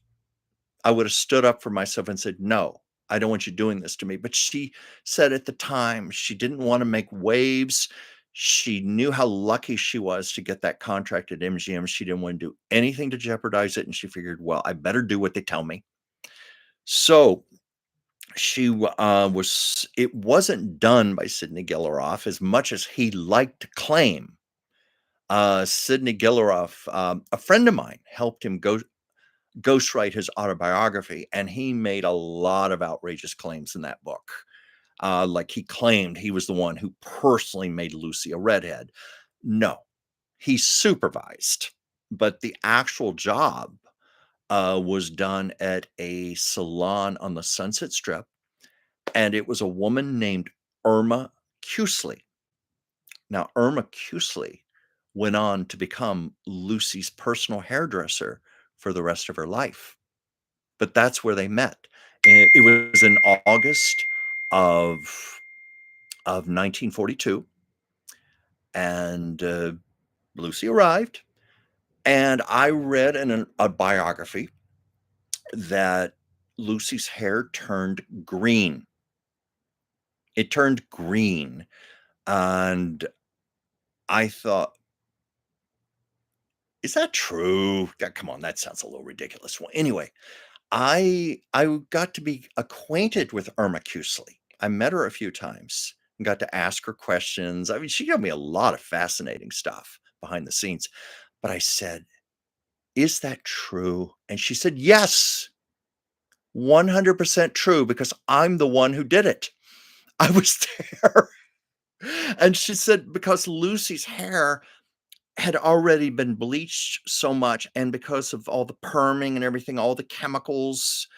I would have stood up for myself and said, 'No, I don't want you doing this to me.'" But she said at the time she didn't want to make waves. She knew how lucky she was to get that contract at MGM. She didn't want to do anything to jeopardize it. And she figured, well, I better do what they tell me. So it wasn't done by Sidney Gilleroff as much as he liked to claim. Sidney Gilleroff, a friend of mine helped him ghostwrite his autobiography, and he made a lot of outrageous claims in that book. Like he claimed he was the one who personally made Lucy a redhead. No, he supervised, but the actual job was done at a salon on the Sunset Strip, and it was a woman named Irma Cusley. Now, Irma Cusley went on to become Lucy's personal hairdresser for the rest of her life. But that's where they met. And it was in August of 1942, and Lucy arrived, and I read in a biography that Lucy's hair turned green. It turned green, and I thought, "Is that true? Come on, that sounds a little ridiculous." Well, anyway, I got to be acquainted with Irma Cusley. I met her a few times and got to ask her questions. I mean, she gave me a lot of fascinating stuff behind the scenes. But I said, "Is that true?" And she said, "Yes, 100% true because I'm the one who did it. I was there." And she said, because Lucy's hair had already been bleached so much, and because of all the perming and everything, all the chemicals,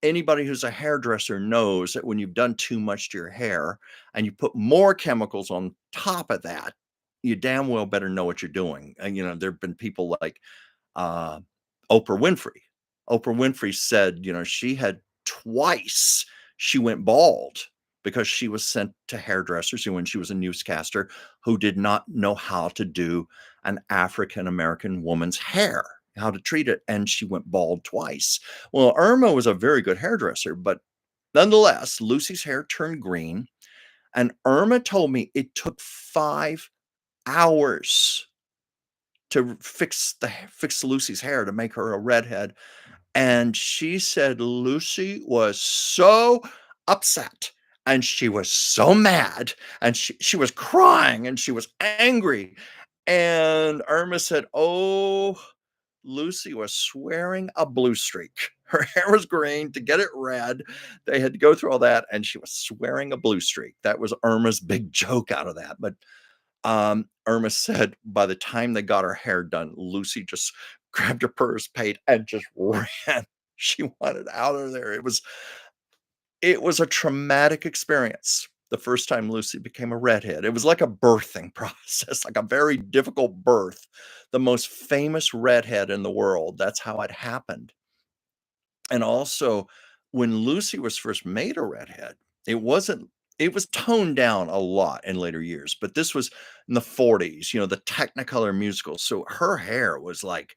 anybody who's a hairdresser knows that when you've done too much to your hair and you put more chemicals on top of that, you damn well better know what you're doing. And, there have been people like uh, Oprah Winfrey. Oprah Winfrey said, she had twice she went bald because she was sent to hairdressers when she was a newscaster who did not know how to do an African American woman's hair, how to treat it, and she went bald twice. Well, Irma was a very good hairdresser, but nonetheless, Lucy's hair turned green, and Irma told me it took 5 hours to fix Lucy's hair to make her a redhead, and she said Lucy was so upset, and she was so mad, and she was crying, and she was angry, and Irma said, "Oh, Lucy was swearing a blue streak." Her hair was green. To get it red, they had to go through all that, and she was swearing a blue streak. That was Irma's big joke out of that, but Irma said by the time they got her hair done, Lucy just grabbed her purse, paid, and just ran. She wanted out of there. It was a traumatic experience the first time Lucy became a redhead. It was like a birthing process, like a very difficult birth. The most famous redhead in the world, that's how it happened. And also, when Lucy was first made a redhead, it wasn't it was toned down a lot in later years, but this was in the '40s, the Technicolor musical, so her hair was like,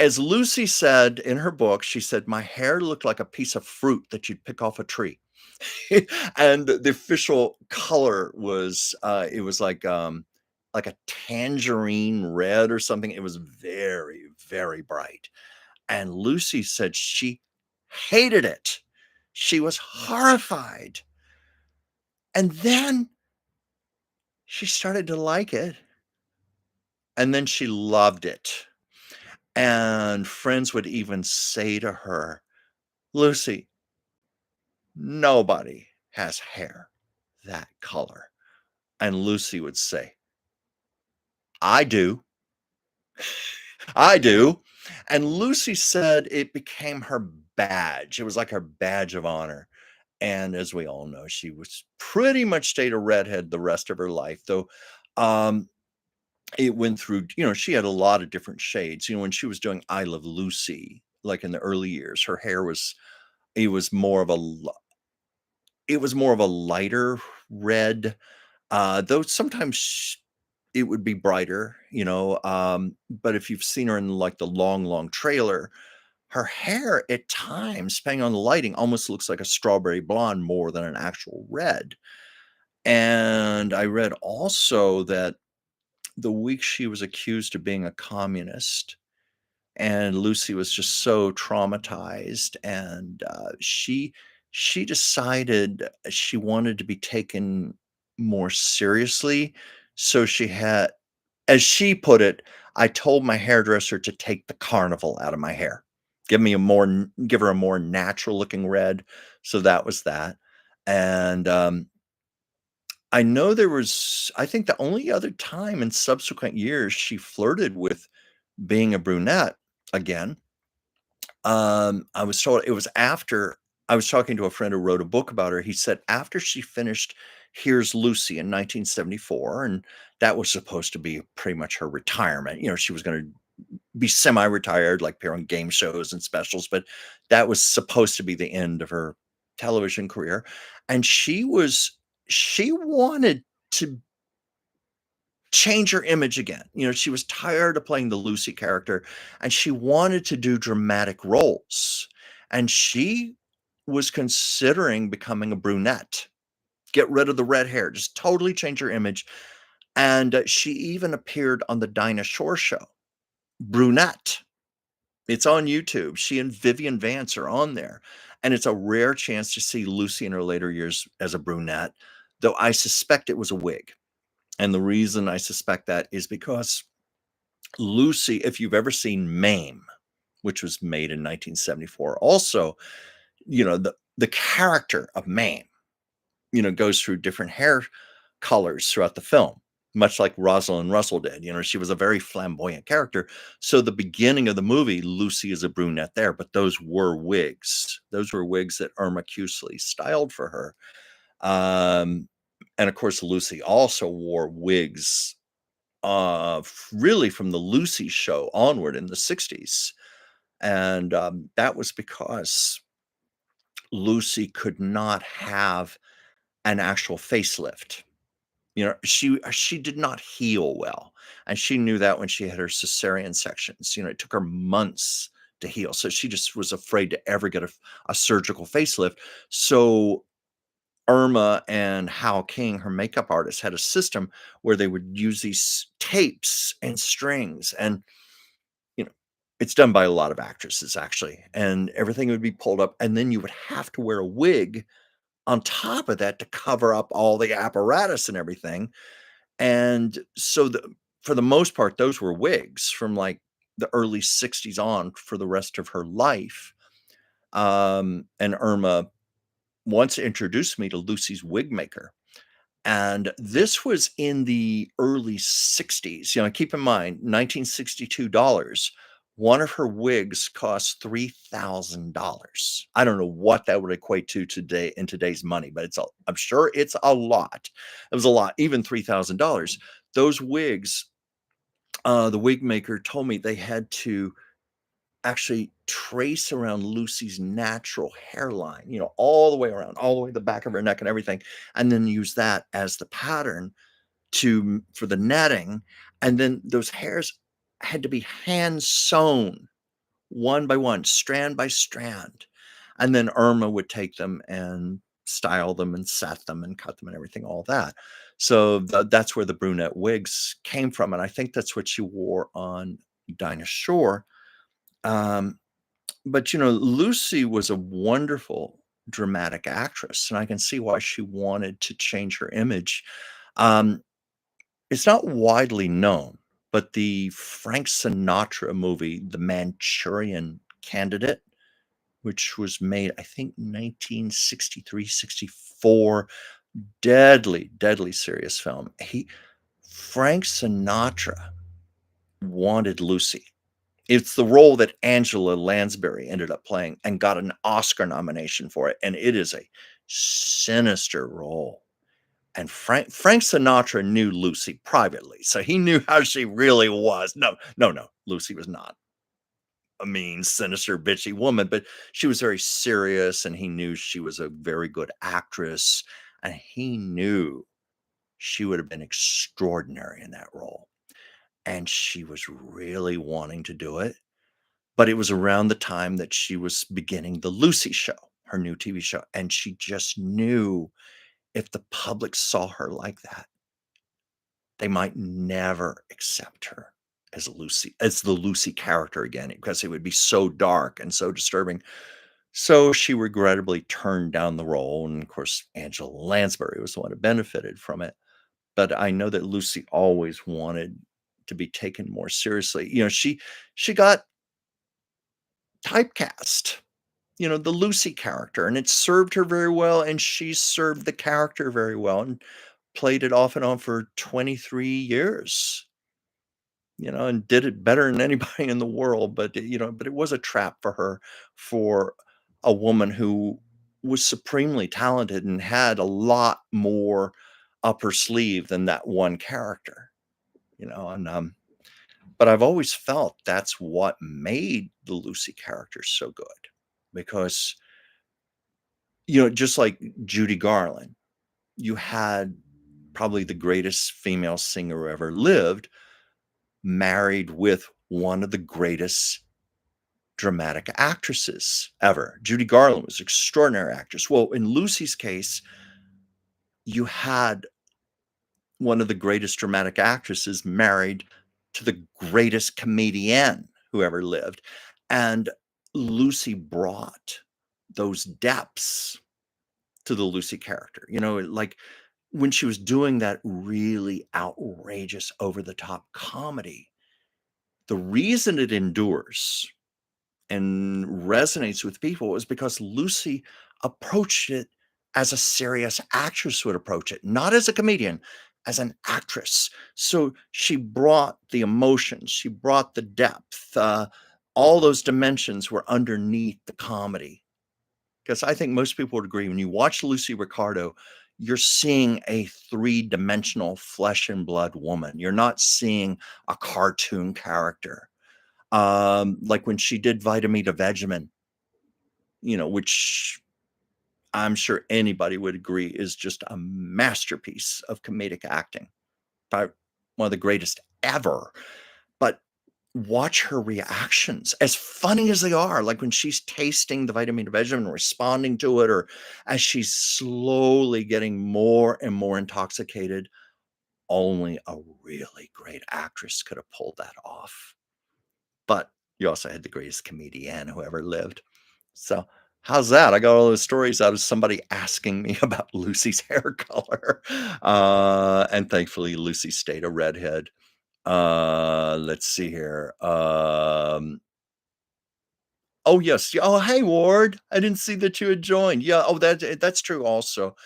as Lucy said in her book, she said, "My hair looked like a piece of fruit that you'd pick off a tree." And the official color was, it was like a tangerine red or something. It was very, very bright. And Lucy said she hated it. She was horrified. And then she started to like it, and then she loved it. And friends would even say to her, "Lucy, nobody has hair that color." And Lucy would say, "I do. I do." And Lucy said it became her badge. It was like her badge of honor. And as we all know, she was pretty much stayed a redhead the rest of her life, though um, it went through, she had a lot of different shades. When she was doing I Love Lucy, like in the early years, her hair was it was more of a it was more of a lighter red, though sometimes it would be brighter, but if you've seen her in like the long, long trailer, her hair at times, depending on the lighting, almost looks like a strawberry blonde more than an actual red. And I read also that the week she was accused of being a communist, and Lucy was just so traumatized, and she decided she wanted to be taken more seriously, so she had As she put it, I told my hairdresser to take the carnival out of my hair. Give her a more natural looking red, so that was that, and, I know I think the only other time in subsequent years she flirted with being a brunette again. I was told it was after I was talking to a friend who wrote a book about her. He said after she finished Here's Lucy in 1974, and that was supposed to be pretty much her retirement. She was going to be semi-retired, like appear on game shows and specials, but that was supposed to be the end of her television career. And she wanted to change her image again. She was tired of playing the Lucy character and she wanted to do dramatic roles. And she was considering becoming a brunette, get rid of the red hair, just totally change her image. And she even appeared on the Dinah Shore show, brunette. It's on YouTube. She and Vivian Vance are on there. And it's a rare chance to see Lucy in her later years as a brunette, though I suspect it was a wig. And the reason I suspect that is because Lucy, if you've ever seen Mame, which was made in 1974, also, the character of Mame, goes through different hair colors throughout the film, much like Rosalind Russell did. She was a very flamboyant character. So the beginning of the movie, Lucy is a brunette there, but those were wigs. Those were wigs that Irma Cusley styled for her. And of course, Lucy also wore wigs really from the Lucy show onward in the 60s. And that was because Lucy could not have an actual facelift. She did not heal well, and she knew that when she had her cesarean sections. It took her months to heal, so she just was afraid to ever get a surgical facelift. So Irma and Hal King, her makeup artist, had a system where they would use these tapes and strings, and you know, it's done by a lot of actresses actually, and everything would be pulled up, and then you would have to wear a wig on top of that to cover up all the apparatus and everything. And so for the most part, those were wigs from like the early 60s on for the rest of her life. And Irma once introduced me to Lucy's wig maker. And this was in the early 60s. Keep in mind, 1962 dollars. One of her wigs cost $3,000. I don't know what that would equate to today in today's money, but I'm sure it's a lot. It was a lot, even $3,000. Those wigs, the wig maker told me they had to actually trace around Lucy's natural hairline, all the way around, all the way to the back of her neck and everything, and then use that as the pattern for the netting. And then those hairs had to be hand sewn one by one, strand by strand. And then Irma would take them and style them and set them and cut them and everything, all that. So that's where the brunette wigs came from. And I think that's what she wore on Dinah Shore. Um, but Lucy was a wonderful dramatic actress, and I can see why she wanted to change her image. Um, it's not widely known, but the Frank Sinatra movie, The Manchurian Candidate, which was made, I think, 1963, 64, deadly, deadly serious film. Frank Sinatra wanted Lucy. It's the role that Angela Lansbury ended up playing and got an Oscar nomination for it, and it is a sinister role. And Frank Sinatra knew Lucy privately, so he knew how she really was. No, no, no, Lucy was not a mean, sinister, bitchy woman, but she was very serious, and he knew she was a very good actress, and he knew she would have been extraordinary in that role. And she was really wanting to do it. But it was around the time that she was beginning the Lucy Show, her new TV show, and she just knew if the public saw her like that, they might never accept her as the Lucy character again, because it would be so dark and so disturbing. So she regrettably turned down the role, and of course, Angela Lansbury was the one who benefited from it. But I know that Lucy always wanted to be taken more seriously. She got typecast, the Lucy character, and it served her very well, and she served the character very well and played it off and on for 23 years, and did it better than anybody in the world, but it was a trap for her, for a woman who was supremely talented and had a lot more up her sleeve than that one character, and, but I've always felt that's what made the Lucy character so good because, just like Judy Garland, you had probably the greatest female singer who ever lived married with one of the greatest dramatic actresses ever. Judy Garland was an extraordinary actress. Well, in Lucy's case, you had one of the greatest dramatic actresses married to the greatest comedian who ever lived. And Lucy brought those depths to the Lucy character. Like when she was doing that really outrageous, over the top comedy, the reason it endures and resonates with people is because Lucy approached it as a serious actress would approach it, not as a comedian, as an actress. So she brought the emotion, she brought the depth, all those dimensions were underneath the comedy. Because I think most people would agree when you watch Lucy Ricardo, you're seeing a three-dimensional flesh and blood woman. You're not seeing a cartoon character. Like when she did Vitamin Vegemin, which I'm sure anybody would agree is just a masterpiece of comedic acting. Probably one of the greatest ever. But watch her reactions, as funny as they are, like when she's tasting the Vitamin Vegemin and responding to it, or as she's slowly getting more and more intoxicated. Only a really great actress could have pulled that off. But you also had the greatest comedian who ever lived. So, how's that? I got all those stories out of somebody asking me about Lucy's hair color. And thankfully, Lucy stayed a redhead. Let's see here. Oh, yes. Yeah, oh, hey, Ward. I didn't see that you had joined. Yeah. Oh, that's true also.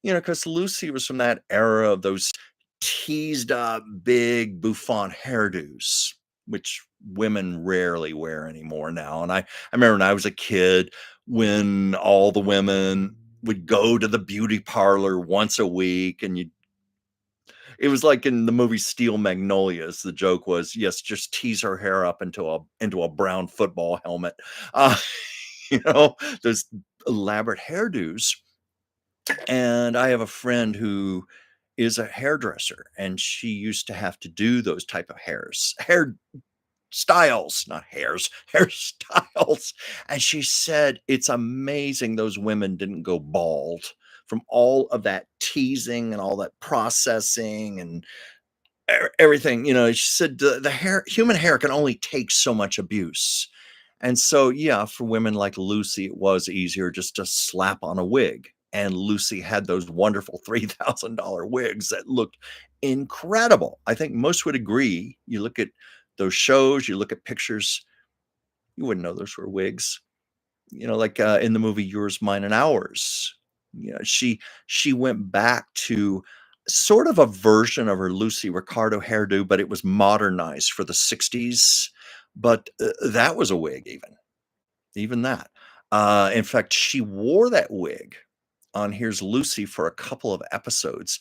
Because Lucy was from that era of those teased up big bouffant hairdos, which women rarely wear anymore now. And I remember when I was a kid, when all the women would go to the beauty parlor once a week, and it was like in the movie Steel Magnolias. The joke was, yes, just tease her hair up into a brown football helmet. Uh, you know, those elaborate hairdos. And I have a friend who is a hairdresser, and she used to have to do those type of hair styles, not hairs, hairstyles. And she said, it's amazing those women didn't go bald from all of that teasing and all that processing and everything. She said human hair can only take so much abuse. And so, yeah, for women like Lucy, it was easier just to slap on a wig. And Lucy had those wonderful $3,000 wigs that looked incredible. I think most would agree. You look at those shows, you look at pictures, you wouldn't know those were wigs. Like in the movie Yours, Mine, and Ours. She went back to sort of a version of her Lucy Ricardo hairdo, but it was modernized for the 60s. But that was a wig, even that. In fact, she wore that wig on Here's Lucy for a couple of episodes.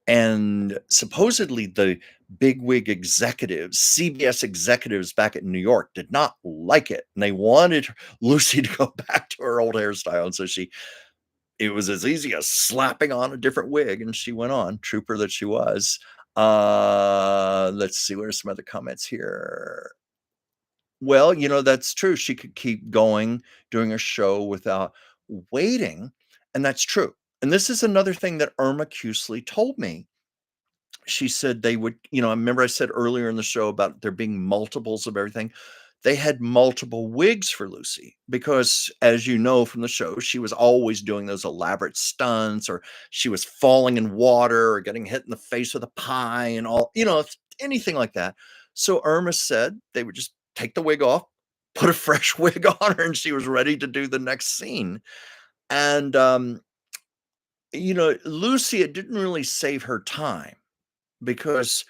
And supposedly the bigwig executives, CBS executives back in New York, did not like it. And they wanted Lucy to go back to her old hairstyle. And so it was as easy as slapping on a different wig. And she went on, trooper that she was. Let's see, what are some other comments here? Well, that's true. She could keep going doing a show without waiting, and that's true. And this is another thing that Irma Cusley told me. She said they would, I remember I said earlier in the show about there being multiples of everything. They had multiple wigs for Lucy because, as you know from the show, she was always doing those elaborate stunts, or she was falling in water or getting hit in the face with a pie and all, anything like that. So Irma said they would just take the wig off, put a fresh wig on her, and she was ready to do the next scene. And, Lucy, it didn't really save her time because,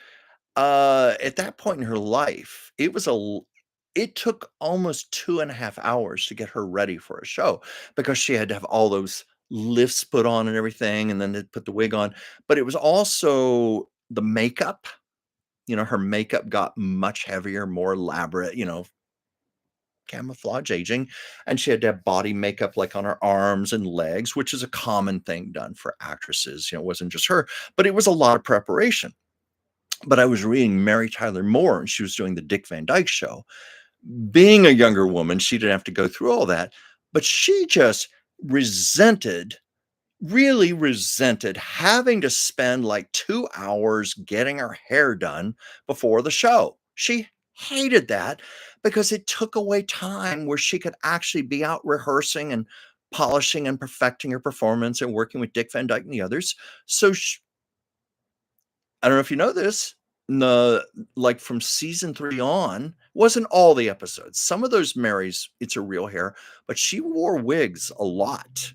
at that point in her life, it took almost 2.5 hours to get her ready for a show because she had to have all those lifts put on and everything, and then they'd put the wig on. But it was also the makeup. Her makeup got much heavier, more elaborate, camouflage aging, and she had to have body makeup, like, on her arms and legs, which is a common thing done for actresses, it wasn't just her, but it was a lot of preparation. But I was reading Mary Tyler Moore, and she was doing the Dick Van Dyke Show. Being a younger woman, she didn't have to go through all that, but she just resented really resented having to spend like 2 hours getting her hair done before the show. She hated that because it took away time where she could actually be out rehearsing and polishing and perfecting her performance and working with Dick Van Dyke and the others. So I don't know if you know this, the like from season 3 on, wasn't all the episodes. Some of those Marys, it's her real hair, but she wore wigs a lot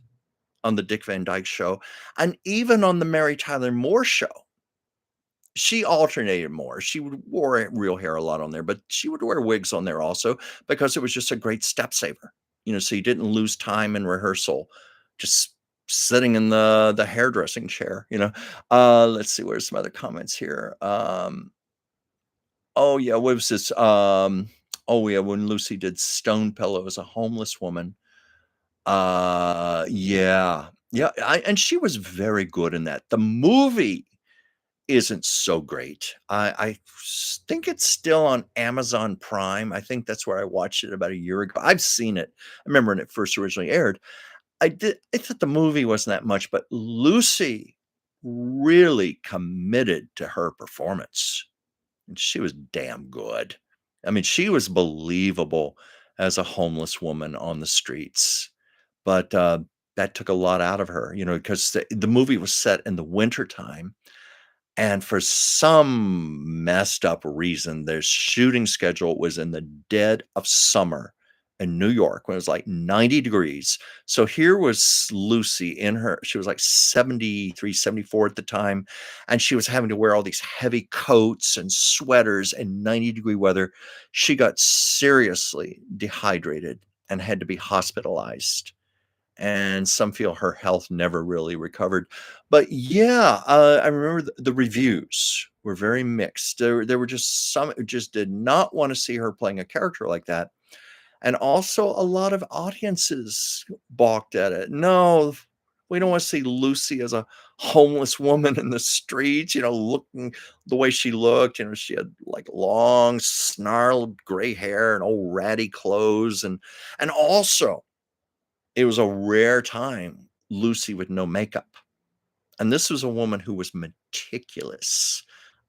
on the Dick Van Dyke Show, and even on the Mary Tyler Moore Show. She alternated more. She would wore real hair a lot on there, but she would wear wigs on there also because it was just a great step saver, so you didn't lose time in rehearsal just sitting in the hairdressing chair. Let's see, where's some other comments here? Oh, yeah, what was this? Oh, yeah, when Lucy did Stone Pillow as a homeless woman. Yeah. Yeah, and she was very good in that. The movie isn't so great. I think it's still on Amazon Prime. I think that's where I watched it about a year ago. I've seen it. I remember when it first originally aired. I thought the movie wasn't that much, but Lucy really committed to her performance, and she was damn good. I mean, she was believable as a homeless woman on the streets. But, that took a lot out of her, because the movie was set in the wintertime, and for some messed up reason, their shooting schedule was in the dead of summer in New York when it was, like, 90 degrees. So here was Lucy she was, like, 73, 74 at the time, and she was having to wear all these heavy coats and sweaters in 90-degree weather. She got seriously dehydrated and had to be hospitalized, and some feel her health never really recovered. But yeah, I remember the reviews were very mixed. There were just some who just did not want to see her playing a character like that. And also a lot of audiences balked at it. No, we don't want to see Lucy as a homeless woman in the streets, looking the way she looked. She had like long, snarled gray hair and old ratty clothes. And also it was a rare time, Lucy with no makeup, and this was a woman who was meticulous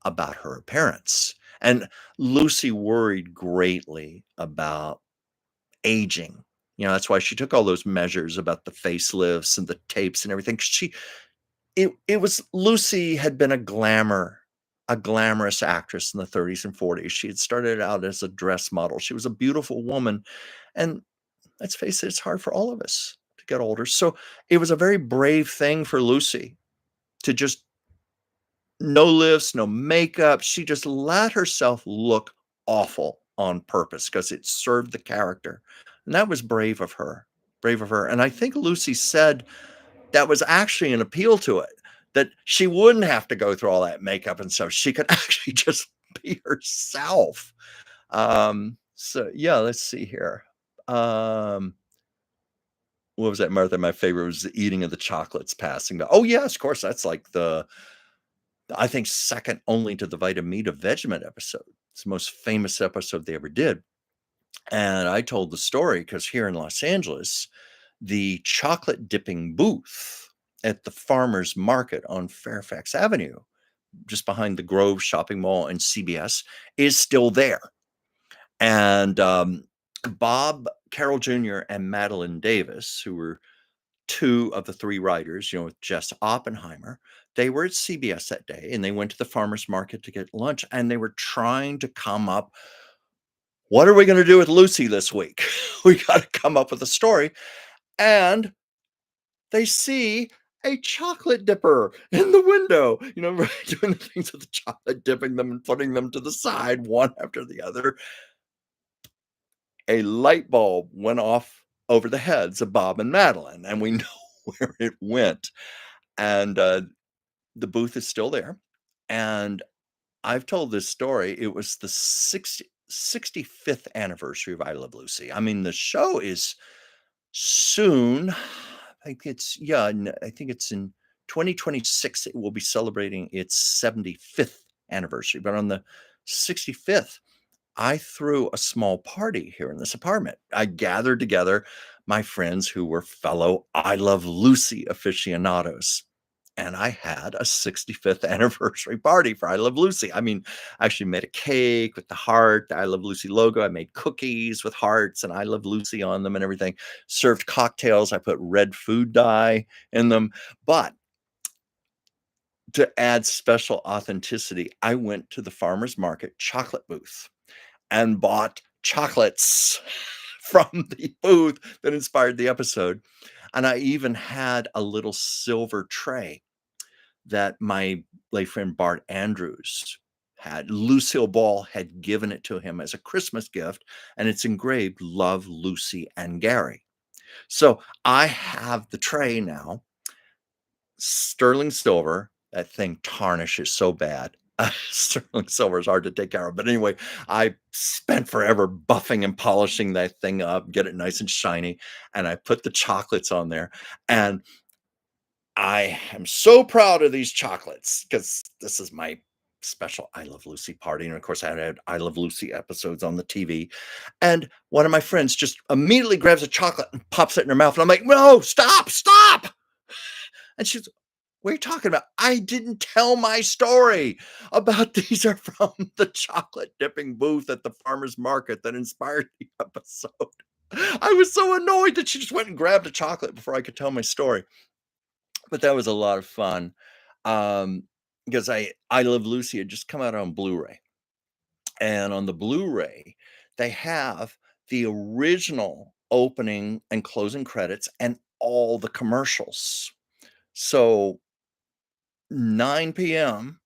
about her appearance, and Lucy worried greatly about aging. That's why she took all those measures about the facelifts and the tapes and everything. It was Lucy had been a glamorous actress in the 30s and 40s. She had started out as a dress model. She was a beautiful woman, and let's face it, it's hard for all of us to get older. So it was a very brave thing for Lucy to just no lifts, no makeup. She just let herself look awful on purpose because it served the character. And that was brave of her. Brave of her. And I think Lucy said that was actually an appeal to it, that she wouldn't have to go through all that makeup and stuff. She could actually just be herself. So yeah, let's see here. Um, what was that, Martha? My favorite was the eating of the chocolates passing by. Oh, yes, of course, that's like I think, second only to the Vita Vegemite episode. It's the most famous episode they ever did. And I told the story because here in Los Angeles, the chocolate dipping booth at the farmer's market on Fairfax Avenue, just behind the Grove Shopping Mall and CBS, is still there. And Bob Carroll Jr. and Madeline Davis, who were two of the three writers, with Jess Oppenheimer, They were at CBS that day, and they went to the farmer's market to get lunch, and they were trying to come up, "What are we gonna do with Lucy this week? We gotta come up with a story," and they see a chocolate dipper in the window, right, doing the things with the chocolate, dipping them and putting them to the side one after the other. A light bulb went off over the heads of Bob and Madeline, and we know where it went. And the booth is still there. And I've told this story. It was the 65th anniversary of I Love Lucy. I mean, the show is soon. I think it's in 2026. It will be celebrating its 75th anniversary. But on the 65th, I threw a small party here in this apartment. I gathered together my friends who were fellow I Love Lucy aficionados. And I had a 65th anniversary party for I Love Lucy. I mean, I actually made a cake with the heart, the I Love Lucy logo. I made cookies with hearts and I Love Lucy on them and everything. Served cocktails. I put red food dye in them. But to add special authenticity, I went to the farmer's market chocolate booth and bought chocolates from the booth that inspired the episode. And I even had a little silver tray that my late friend Bart Andrews had. Lucille Ball had given it to him as a Christmas gift, and it's engraved Love, Lucy, and Gary. So I have the tray now, sterling silver. That thing tarnishes so bad. Sterling silver is hard to take care of. But anyway, I spent forever buffing and polishing that thing up, get it nice and shiny. And I put the chocolates on there. And I am so proud of these chocolates because this is my special I Love Lucy party. And of course, I had I Love Lucy episodes on the TV. And one of my friends just immediately grabs a chocolate and pops it in her mouth. And I'm like, no, stop, stop. And she's, what are you talking about? I didn't tell my story about these are from the chocolate dipping booth at the farmer's market that inspired the episode. I was so annoyed that she just went and grabbed a chocolate before I could tell my story. But that was a lot of fun, um, because I Love Lucy had just come out on Blu-ray, and on the Blu-ray, they have the original opening and closing credits and all the commercials. So 9 PM,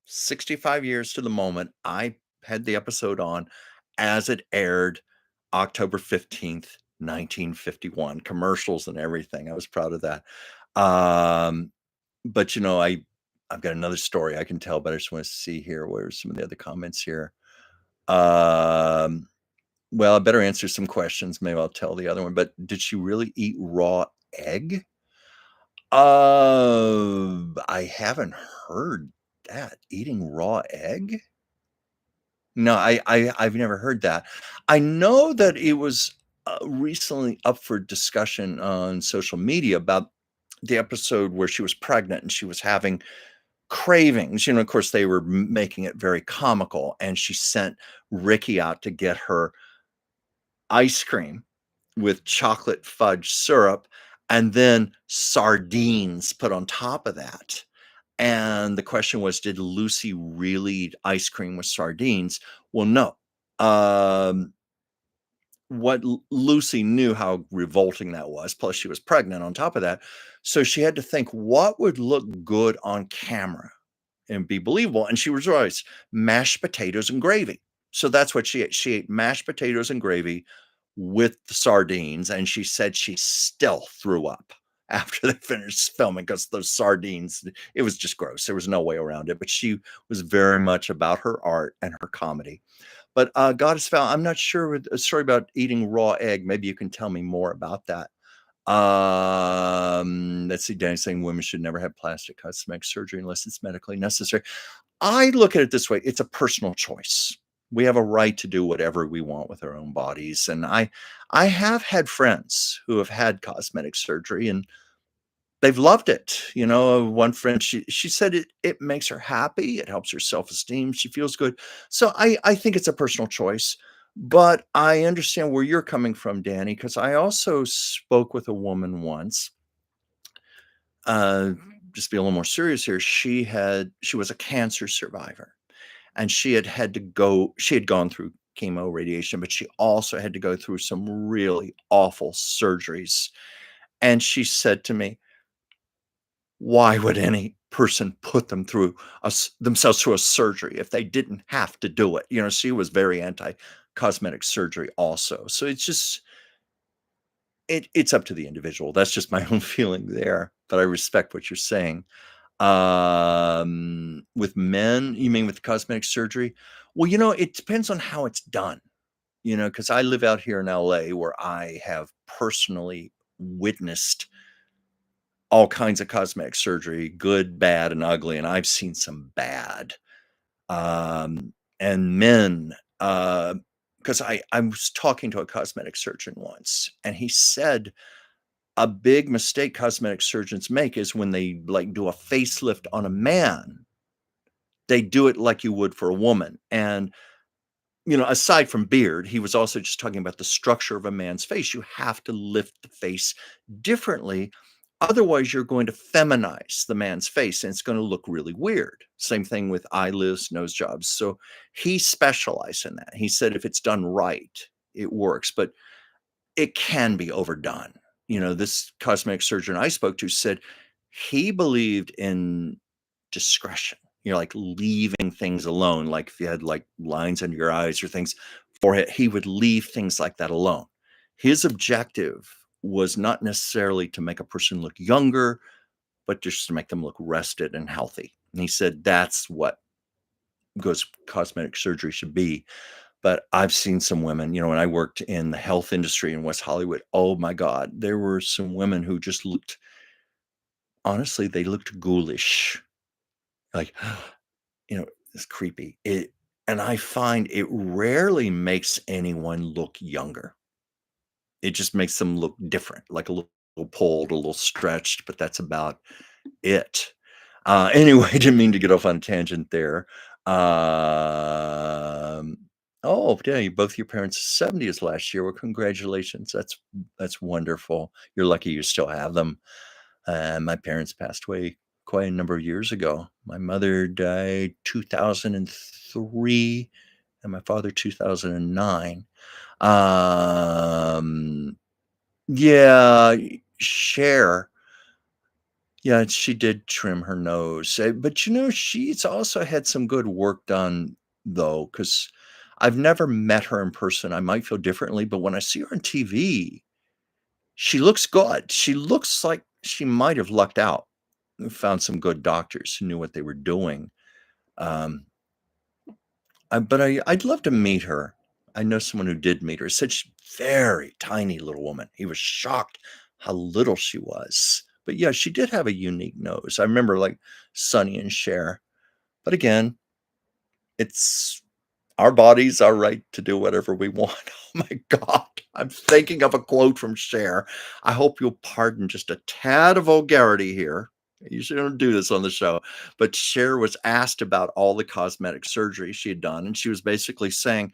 65 years to the moment, I had the episode on as it aired October 15th, 1951, commercials and everything. I was proud of that. Um, but, I've got another story I can tell, but I just wanna see here, where's some of the other comments here? Um, well, I better answer some questions, maybe I'll tell the other one, but did she really eat raw egg? I haven't heard that. Eating raw egg? No, I've never heard that. I know that it was, recently up for discussion on social media about the episode where she was pregnant and she was having cravings. Of course, they were making it very comical, and she sent Ricky out to get her ice cream with chocolate fudge syrup and then sardines put on top of that. And the question was, did Lucy really eat ice cream with sardines? Well, no. Um, what Lucy knew how revolting that was. Plus, she was pregnant on top of that. So she had to think what would look good on camera and be believable. And she was always mashed potatoes and gravy. So that's what she ate. She ate mashed potatoes and gravy with the sardines. And she said she still threw up after they finished filming because those sardines, it was just gross. There was no way around it. But she was very much about her art and her comedy. But Goddess Val, I'm not sure with a story about eating raw egg. Maybe you can tell me more about that. Let's see. Danny saying women should never have plastic cosmetic surgery unless it's medically necessary. I look at it this way: it's a personal choice. We have a right to do whatever we want with our own bodies, and I have had friends who have had cosmetic surgery, and they've loved it. One friend, she said it makes her happy, it helps her self-esteem, she feels good. So I think it's a personal choice, but I understand where you're coming from, Danny, because I also spoke with a woman once, uh, just be a little more serious here, she was a cancer survivor, and she had gone through chemo, radiation, but she also had to go through some really awful surgeries, and she said to me, "Why would any person put themselves through a surgery if they didn't have to do it?" She was very anti-cosmetic surgery also. So it's up to the individual. That's just my own feeling there, but I respect what you're saying. With men, you mean with cosmetic surgery? Well, it depends on how it's done, because I live out here in LA where I have personally witnessed all kinds of cosmetic surgery, good, bad, and ugly, and I've seen some bad. And men, because I was talking to a cosmetic surgeon once, and he said a big mistake cosmetic surgeons make is when they like do a facelift on a man, they do it like you would for a woman. And aside from beard, he was also just talking about the structure of a man's face. You have to lift the face differently. Otherwise, you're going to feminize the man's face and it's going to look really weird. Same thing with eyelids, nose jobs. So he specialized in that. He said if it's done right, it works, but it can be overdone. This cosmetic surgeon I spoke to said he believed in discretion, like leaving things alone. Like if you had like lines under your eyes or things, forehead, he would leave things like that alone. His objective was not necessarily to make a person look younger, but just to make them look rested and healthy. And he said that's what goes cosmetic surgery should be. But I've seen some women, when I worked in the health industry in West Hollywood, oh my God, there were some women who just looked, honestly, they looked ghoulish. Like, it's creepy. And I find it rarely makes anyone look younger. It just makes them look different, like a little pulled, a little stretched, but that's about it. Anyway, didn't mean to get off on a tangent there. Um, oh, yeah, both your parents' 70s last year. Well, congratulations. That's wonderful. You're lucky you still have them. My parents passed away quite a number of years ago. My mother died 2003 and my father 2009. Um, yeah, Cher. Yeah, she did trim her nose, but, she's also had some good work done, though, because 'cause I've never met her in person. I might feel differently, but when I see her on TV, she looks good. She looks like she might have lucked out and found some good doctors who knew what they were doing. Um, but I'd love to meet her. I know someone who did meet her, said she's very tiny little woman. He was shocked how little she was. But yeah, she did have a unique nose. I remember like Sonny and Cher. But again, it's our bodies, our right to do whatever we want. Oh my God. I'm thinking of a quote from Cher. I hope you'll pardon just a tad of vulgarity here. I usually don't do this on the show, but Cher was asked about all the cosmetic surgery she had done. And she was basically saying,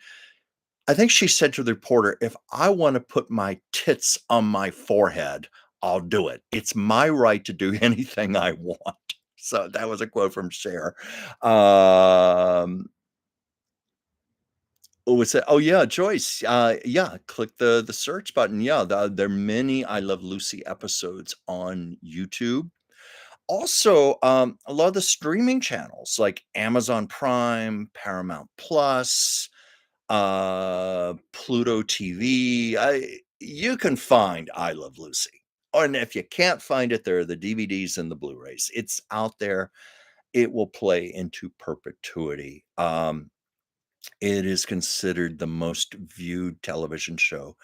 I think she said to the reporter, if I want to put my tits on my forehead, I'll do it. It's my right to do anything I want. So that was a quote from Cher. Um, what was it? Oh yeah, Joyce. Yeah, click the search button. Yeah, there are many I Love Lucy episodes on YouTube. Also, a lot of the streaming channels like Amazon Prime, Paramount Plus, Pluto TV. You can find I Love Lucy. And if you can't find it, there are the DVDs and the Blu-rays. It's out there. It will play into perpetuity. It is considered the most viewed television show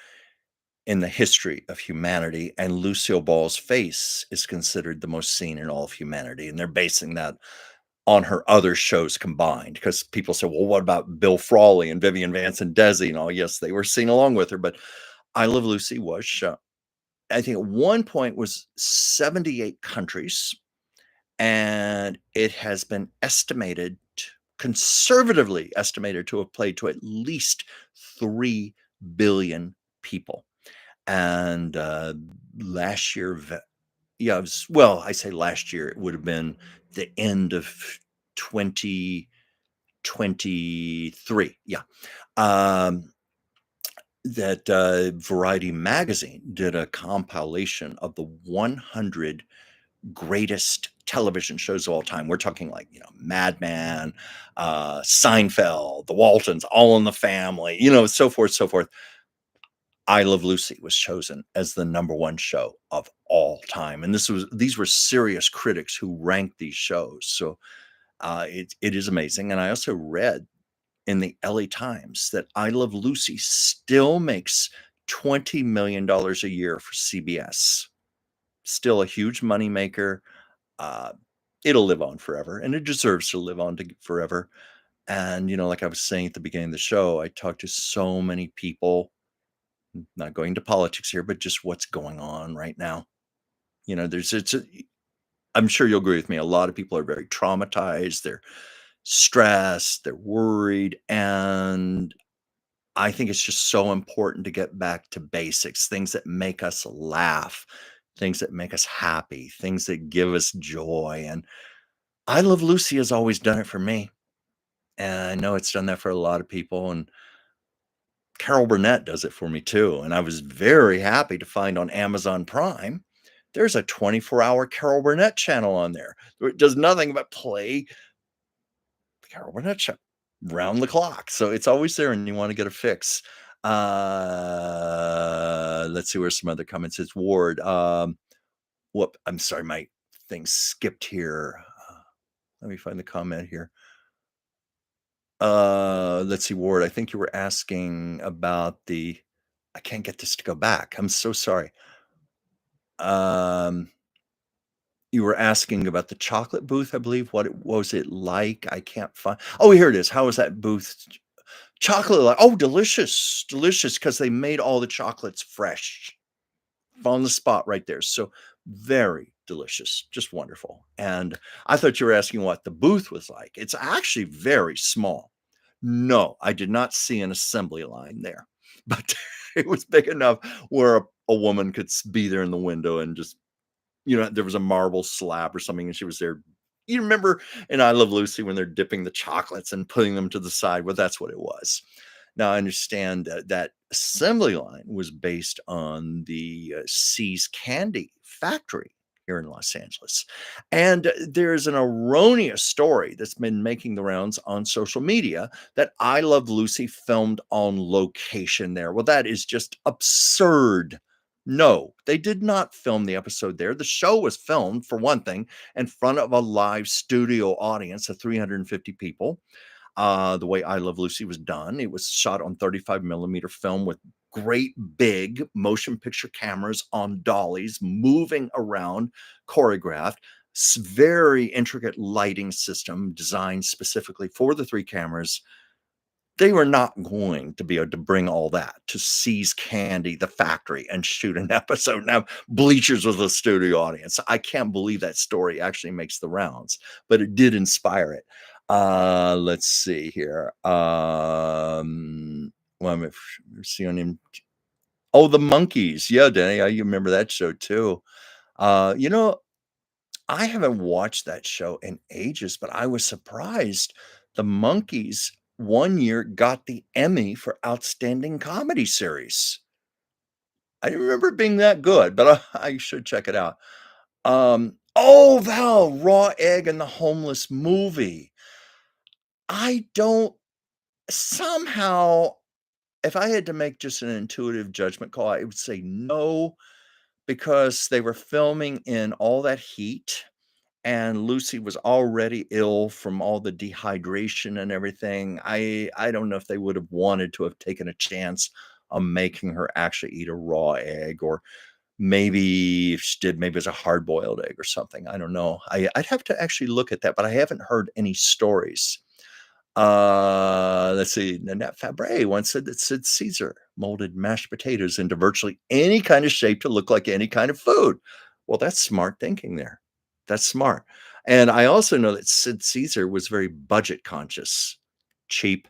in the history of humanity, and Lucille Ball's face is considered the most seen in all of humanity, and they're basing that on her other shows combined. Because people say, "Well, what about Bill Frawley and Vivian Vance and Desi and all?" Yes, they were seen along with her, but I Love Lucy was shown. I think at one point was 78 countries, and it has been estimated, conservatively estimated, to have played to at least 3 billion people. And last year, Yeah, it was well, I say last year, it would have been the end of 2023, yeah. Um, that, Variety Magazine did a compilation of the 100 greatest television shows of all time. We're talking like, Mad Men, Seinfeld, The Waltons, All in the Family, so forth, so forth. I Love Lucy was chosen as the number one show of all time, and these were serious critics who ranked these shows. So it is amazing. And I also read in the LA Times that I Love Lucy still makes $20 million a year for CBS. Still a huge moneymaker. Uh, it'll live on forever, and it deserves to live on forever. And like I was saying at the beginning of the show, I talked to so many people, not going to politics here, but just what's going on right now. There's I'm sure you'll agree with me. A lot of people are very traumatized. They're stressed. They're worried, and I think it's just so important to get back to basics, things that make us laugh, things that make us happy, things that give us joy. And I Love Lucy has always done it for me. And I know it's done that for a lot of people. And Carol Burnett does it for me too. And I was very happy to find on Amazon Prime, there's a 24-hour Carol Burnett channel on there. It does nothing but play the Carol Burnett show round the clock. So it's always there and you want to get a fix. Let's see where some other comments. It's Ward. Whoop, I'm sorry, my thing skipped here. Let me find the comment here. Let's see, Ward. I think you were asking about I can't get this to go back. I'm so sorry. Um, you were asking about the chocolate booth, I believe. What was it like? I can't find. Oh, here it is. How was that booth? Chocolate, like, oh, delicious, delicious, because they made all the chocolates fresh on the spot right there. So very delicious, just wonderful. And I thought you were asking what the booth was like. It's actually very small. No, I did not see an assembly line there, but it was big enough where a woman could be there in the window and just, there was a marble slab or something, and she was there. You remember in I Love Lucy when they're dipping the chocolates and putting them to the side? Well, that's what it was. Now, I understand that that assembly line was based on the See's Candy factory here in Los Angeles. And there's an erroneous story that's been making the rounds on social media that I Love Lucy filmed on location there. Well, that is just absurd. No, they did not film the episode there. The show was filmed, for one thing, in front of a live studio audience of 350 people. The way I Love Lucy was done, it was shot on 35 millimeter film with great big motion picture cameras on dollies moving around, choreographed. Very intricate lighting system designed specifically for the three cameras. They were not going to be able to bring all that to See's Candy, the factory, and shoot an episode and have bleachers with a studio audience. I can't believe that story actually makes the rounds, but it did inspire it. Let's see here. Well, see on him. Oh, the Monkeys. Yeah, Danny, you remember that show too. Uh, you know, I haven't watched that show in ages, but I was surprised. The Monkeys one year got the Emmy for Outstanding Comedy Series. I didn't remember it being that good, but I should check it out. Oh, Val, Raw Egg and the Homeless movie. I don't somehow, if I had to make just an intuitive judgment call, I would say no, because they were filming in all that heat and Lucy was already ill from all the dehydration and everything. I don't know if they would have wanted to have taken a chance on making her actually eat a raw egg, or maybe if she did, maybe it's a hard-boiled egg or something. I don't know. I'd have to actually look at that, but I haven't heard any stories. Let's see. Nanette Fabre once said that Sid Caesar molded mashed potatoes into virtually any kind of shape to look like any kind of food. Well, that's smart thinking there. That's smart. And I also know that Sid Caesar was very budget conscious, cheap.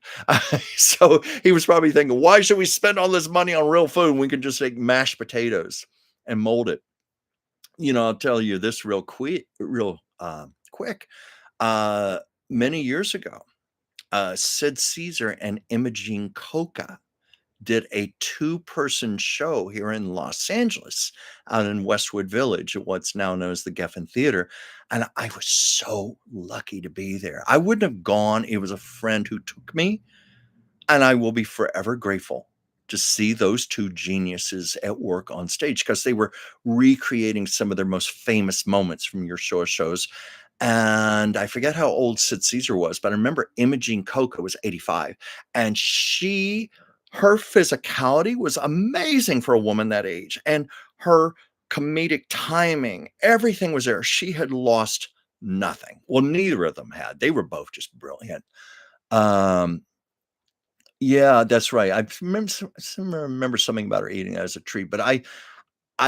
So he was probably thinking, why should we spend all this money on real food when we can just make mashed potatoes and mold it? I'll tell you this quick. Uh, Many years ago, Sid Caesar and Imogene Coca did a two-person show here in Los Angeles, out in Westwood Village at what's now known as the Geffen Theater, and I was so lucky to be there. I wouldn't have gone, it was a friend who took me, and I will be forever grateful to see those 2 geniuses at work on stage because they were recreating some of their most famous moments from your shows, and I forget how old Sid Caesar was, but I remember Imogene Coca was 85, and her physicality was amazing for a woman that age, and her comedic timing, everything was there. She had lost nothing. Well, neither of them had. They were both just brilliant. Um, yeah, that's right. I remember something about her eating it as a treat, but I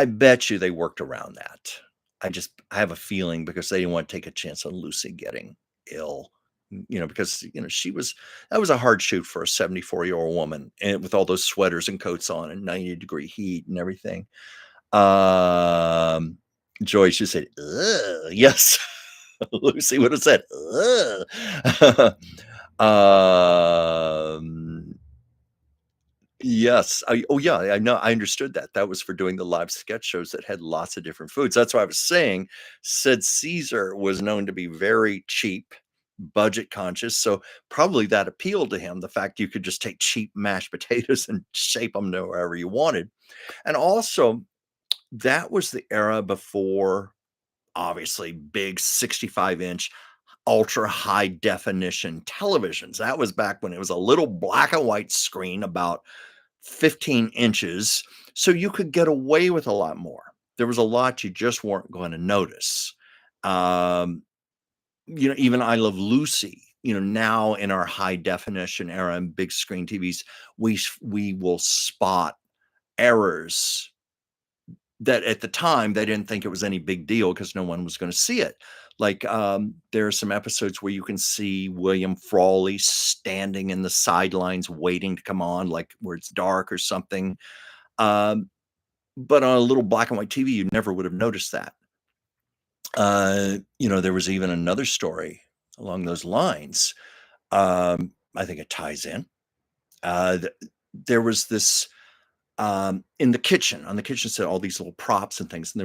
bet you they worked around that. I have a feeling because they didn't want to take a chance on Lucy getting ill, because, she was that was a hard shoot for a 74-year-old woman and with all those sweaters and coats on and 90-degree heat and everything. Um, Joy, she said, "Ugh." Yes. Lucy would have said, "Ugh." Um Yes. Yeah, I know, I understood that. That was for doing the live sketch shows that had lots of different foods. That's why I was saying Sid Caesar was known to be very cheap, budget conscious, so probably that appealed to him, the fact you could just take cheap mashed potatoes and shape them to wherever you wanted. And also, that was the era before, obviously, big 65-inch ultra high definition televisions. That was back when it was a little black and white screen about 15 inches, so you could get away with a lot more. There was a lot you just weren't going to notice. Um, Even I Love Lucy, now in our high definition era and big screen TVs, we will spot errors that at the time they didn't think it was any big deal because no one was going to see it. Like there are some episodes where you can see William Frawley standing in the sidelines waiting to come on, like where it's dark or something. Um, but on a little black and white TV, you never would have noticed that. There was even another story along those lines. I think it ties in. There was this in the kitchen, on the kitchen set, all these little props and things, and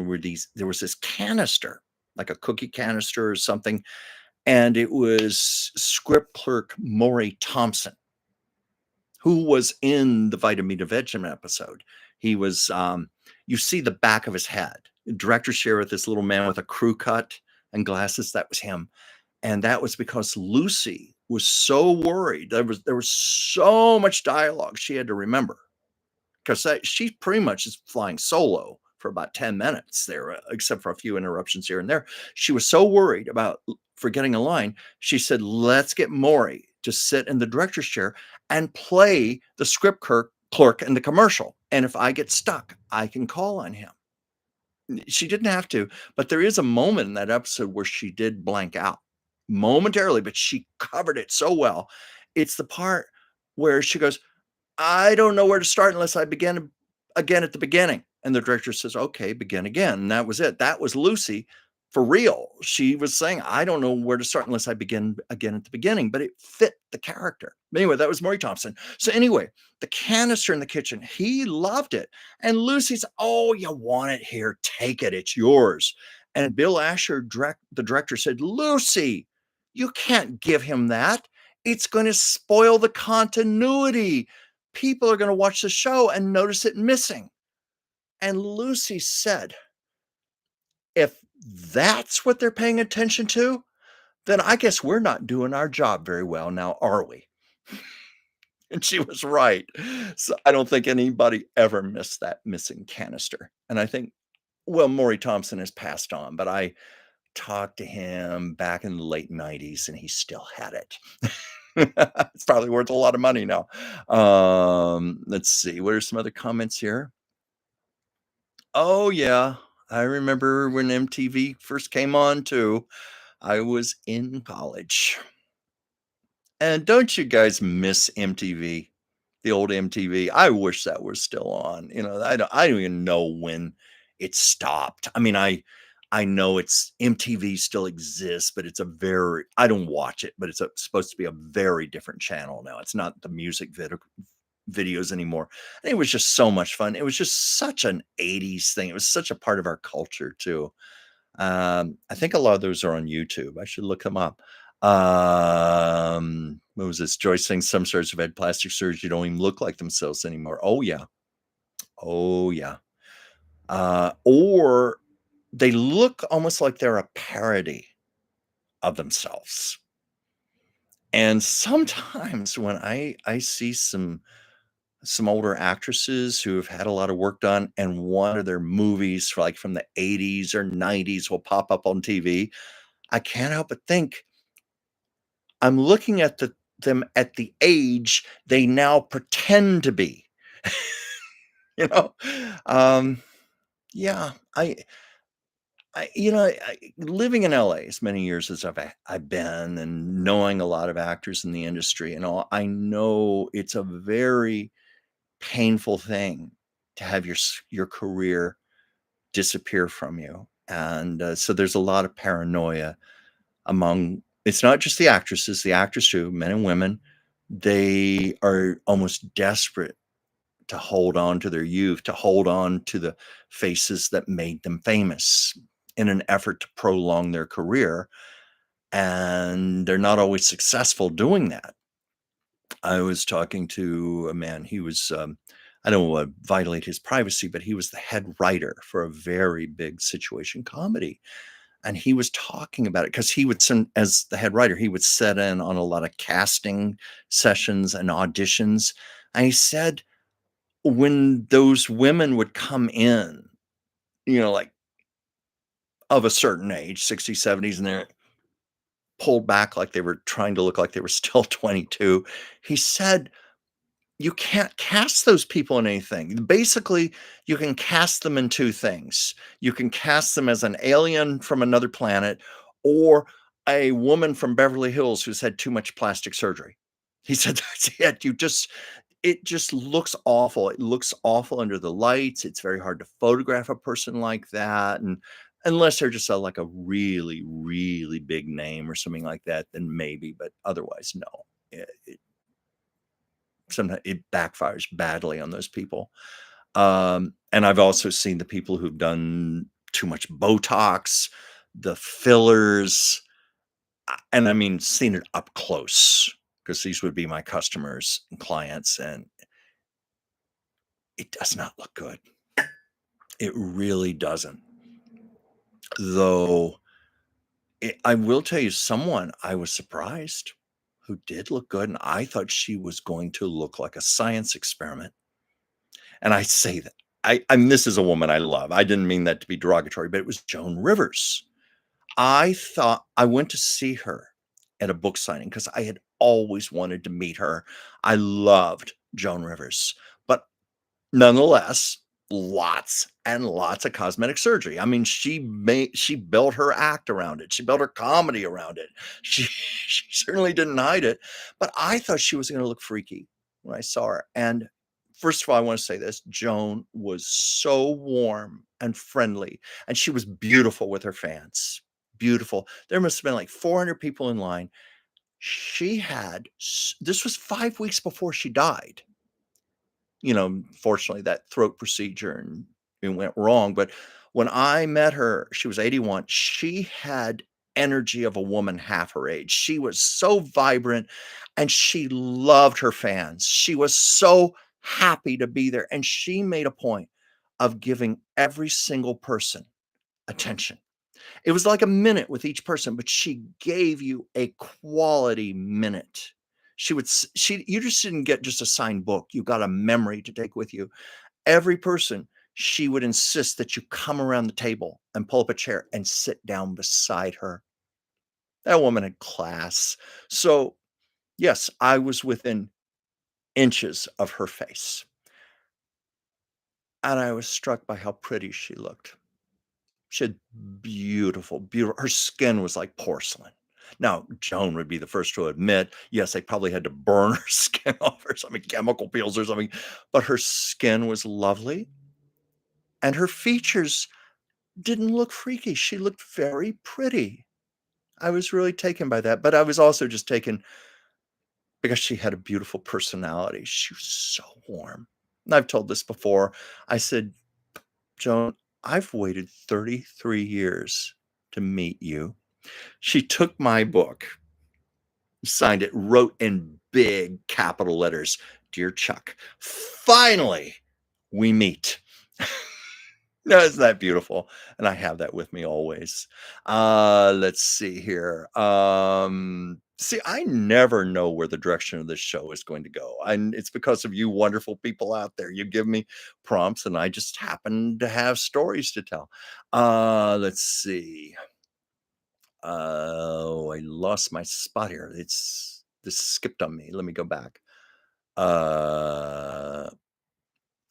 there was this canister, like a cookie canister or something, and it was script clerk Maury Thompson, who was in the Vitamin Vegemin episode. He was, you see the back of his head. Director share with this little man with a crew cut and glasses. That was him, and that was because Lucy was so worried. There was so much dialogue she had to remember because she pretty much is flying solo for about 10 minutes there, except for a few interruptions here and there. She was so worried about forgetting a line. She said, let's get Maury to sit in the director's chair and play the script clerk in the commercial. And if I get stuck, I can call on him. She didn't have to, but there is a moment in that episode where she did blank out momentarily, but she covered it so well. It's the part where she goes, I don't know where to start unless I begin again at the beginning. And the director says, okay, begin again. And that was it. That was Lucy for real. She was saying, I don't know where to start unless I begin again at the beginning, but it fit the character. But anyway, that was Maury Thompson. So anyway, the canister in the kitchen, he loved it. And Lucy's, oh, you want it here? Take it. It's yours. And Bill Asher, the director, said, Lucy, you can't give him that. It's going to spoil the continuity. People are going to watch the show and notice it missing. And Lucy said, if that's what they're paying attention to, then I guess we're not doing our job very well now, are we? And she was right. So I don't think anybody ever missed that missing canister. And I think, well, Maury Thompson has passed on, but I talked to him back in the late 90s and he still had it. It's probably worth a lot of money now. Let's see. What are some other comments here? Oh, yeah. I remember when MTV first came on too. I was in college. And don't you guys miss MTV? The old MTV? I wish that was still on. I don't even know when it stopped. I mean, I know it's MTV still exists, but it's a very I don't watch it, but it's supposed to be a very different channel now. It's not the videos anymore. And it was just so much fun. It was just such an 80s thing. It was such a part of our culture too. I think a lot of those are on YouTube. I should look them up. What was this? Joyce saying some stars have had plastic surgery don't even look like themselves anymore. Oh yeah. Oh yeah. Or they look almost like they're a parody of themselves. And sometimes when I see some older actresses who have had a lot of work done and one of their movies like from the 80s or 90s will pop up on TV, I can't help but think I'm looking at them at the age they now pretend to be. You know? Um, yeah, living in LA as many years as I've been and knowing a lot of actors in the industry and all, I know it's a very painful thing to have your career disappear from you. And so there's a lot of paranoia among it's not just the actresses, the actors too, men and women. They are almost desperate to hold on to their youth, to hold on to the faces that made them famous in an effort to prolong their career. And they're not always successful doing that. I was talking to a man, he was, I don't want to violate his privacy, but he was the head writer for a very big situation comedy. And he was talking about it because he would send, as the head writer, he would set in on a lot of casting sessions and auditions. And he said, when those women would come in, like of a certain age, 60s, 70s, and they're pulled back like they were trying to look like they were still 22, he said, you can't cast those people in anything. Basically, you can cast them in two things. You can cast them as an alien from another planet or a woman from Beverly Hills who's had too much plastic surgery. He said, that's it. It just looks awful. It looks awful under the lights. It's very hard to photograph a person like that. And unless they're just like a really, really big name or something like that, then maybe, but otherwise, no. Sometimes it backfires badly on those people. And I've also seen the people who've done too much Botox, the fillers, and I mean, seen it up close because these would be my customers and clients, and it does not look good. It really doesn't. Though I will tell you, someone I was surprised who did look good, and I thought she was going to look like a science experiment. And I say that I mean, this is a woman I love. I didn't mean that to be derogatory, but it was Joan Rivers. I thought I went to see her at a book signing because I had always wanted to meet her. I loved Joan Rivers, but nonetheless, lots and lots of cosmetic surgery. I mean, she built her act around it. She built her comedy around it. She certainly didn't hide it, but I thought she was going to look freaky when I saw her. And first of all, I want to say this, Joan was so warm and friendly, and she was beautiful with her fans. Beautiful. There must have been like 400 people in line. This was 5 weeks before she died. Fortunately, that throat procedure and it went wrong. But when I met her, she was 81. She had energy of a woman half her age. She was so vibrant and she loved her fans. She was so happy to be there. And she made a point of giving every single person attention. It was like a minute with each person, but she gave you a quality minute. You just didn't get just a signed book. You got a memory to take with you. Every person, she would insist that you come around the table and pull up a chair and sit down beside her. That woman had class. So, yes, I was within inches of her face. And I was struck by how pretty she looked. She had beautiful her skin was like porcelain. Now, Joan would be the first to admit, yes, they probably had to burn her skin off or something, chemical peels or something, but her skin was lovely. and her features didn't look freaky. She looked very pretty. I was really taken by that, but I was also just taken because she had a beautiful personality. She was so warm. And I've told this before. I said, "Joan, I've waited 33 years to meet you." She took my book, signed it, wrote in big capital letters, "Dear Chuck, finally we meet." No, isn't that beautiful? And I have that with me always. Let's see here. See, I never know where the direction of this show is going to go. And it's because of you wonderful people out there. You give me prompts and I just happen to have stories to tell. Let's see. Oh, I lost my spot here. It's this skipped on me. Let me go back. Uh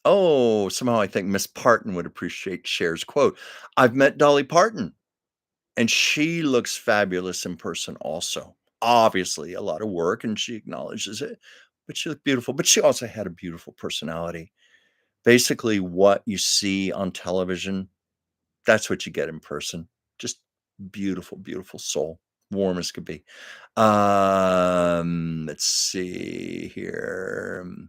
Oh, somehow I think Miss Parton would appreciate Cher's quote. "I've met Dolly Parton, and she looks fabulous in person also. Obviously, a lot of work, and she acknowledges it, but she looked beautiful, but she also had a beautiful personality. Basically, what you see on television, that's what you get in person. Just beautiful, beautiful soul, warm as could be." Let's see here.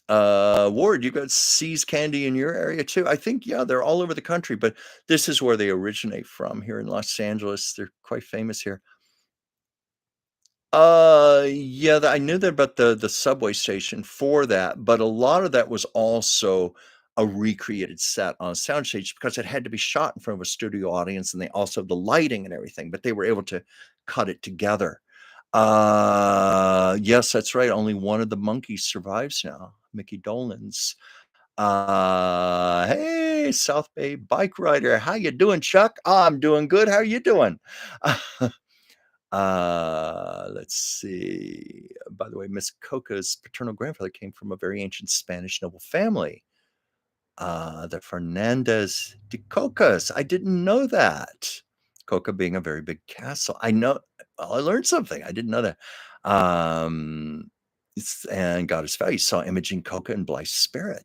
Ward, you got See's Candy in your area too? I think, yeah, they're all over the country, but this is where they originate from here in Los Angeles. They're quite famous here. Yeah, I knew that about the subway station for that, but a lot of that was also a recreated set on a soundstage because it had to be shot in front of a studio audience, and they also the lighting and everything, but they were able to cut it together. Yes, that's right. Only one of the monkeys survives now, Mickey Dolenz. Hey, South Bay bike rider. How you doing, Chuck? I'm doing good. How are you doing? Let's see. By the way, Miss Coca's paternal grandfather came from a very ancient Spanish noble family. The Fernandez de Cocas. I didn't know that. Coca being a very big castle. I know. Well, I learned something. I didn't know that. And got his face. Saw Imogene Coca and Blythe's spirit.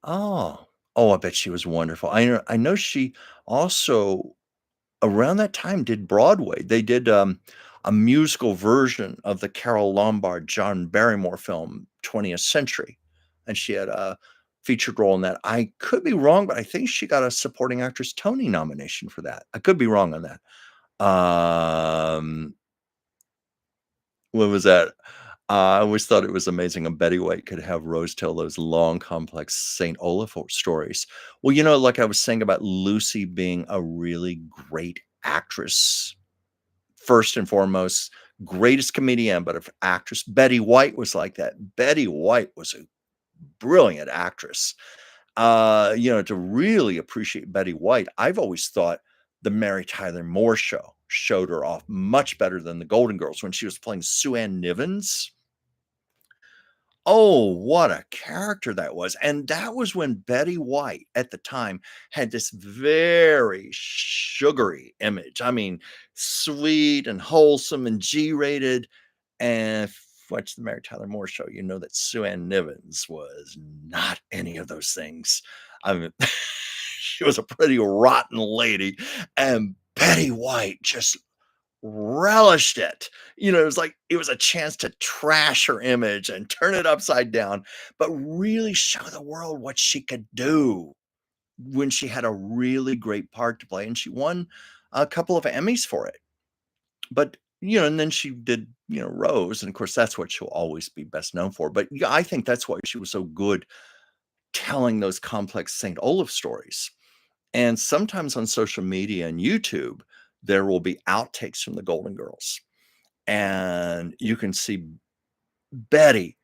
Oh. Oh, I bet she was wonderful. I know she also around that time did Broadway. They did, a musical version of the Carole Lombard, John Barrymore film, 20th Century, and she had a featured role in that. I could be wrong, but I think she got a supporting actress Tony nomination for that. I could be wrong on that. Um What was that? I always thought it was amazing when Betty White could have Rose tell those long, complex St. Olaf stories. Well, like I was saying about Lucy being a really great actress, first and foremost, greatest comedian, but if actress, Betty White was like that. Betty White was a brilliant actress. To really appreciate Betty White, I've always thought the Mary Tyler Moore Show showed her off much better than the Golden Girls when she was playing Sue Ann Nivens. Oh, what a character that was, and that was when Betty White, at the time, had this very sugary image. I mean, sweet and wholesome and G-rated, and if you watch the Mary Tyler Moore Show, you know that Sue Ann Nivens was not any of those things. I mean, she was a pretty rotten lady, and Betty White just relished it. It was like it was a chance to trash her image and turn it upside down, but really show the world what she could do when she had a really great part to play, and she won a couple of Emmys for it. But, and then she did, Rose, and of course, that's what she'll always be best known for. But yeah, I think that's why she was so good telling those complex St. Olaf stories. And sometimes on social media and YouTube, there will be outtakes from the Golden Girls. And you can see Betty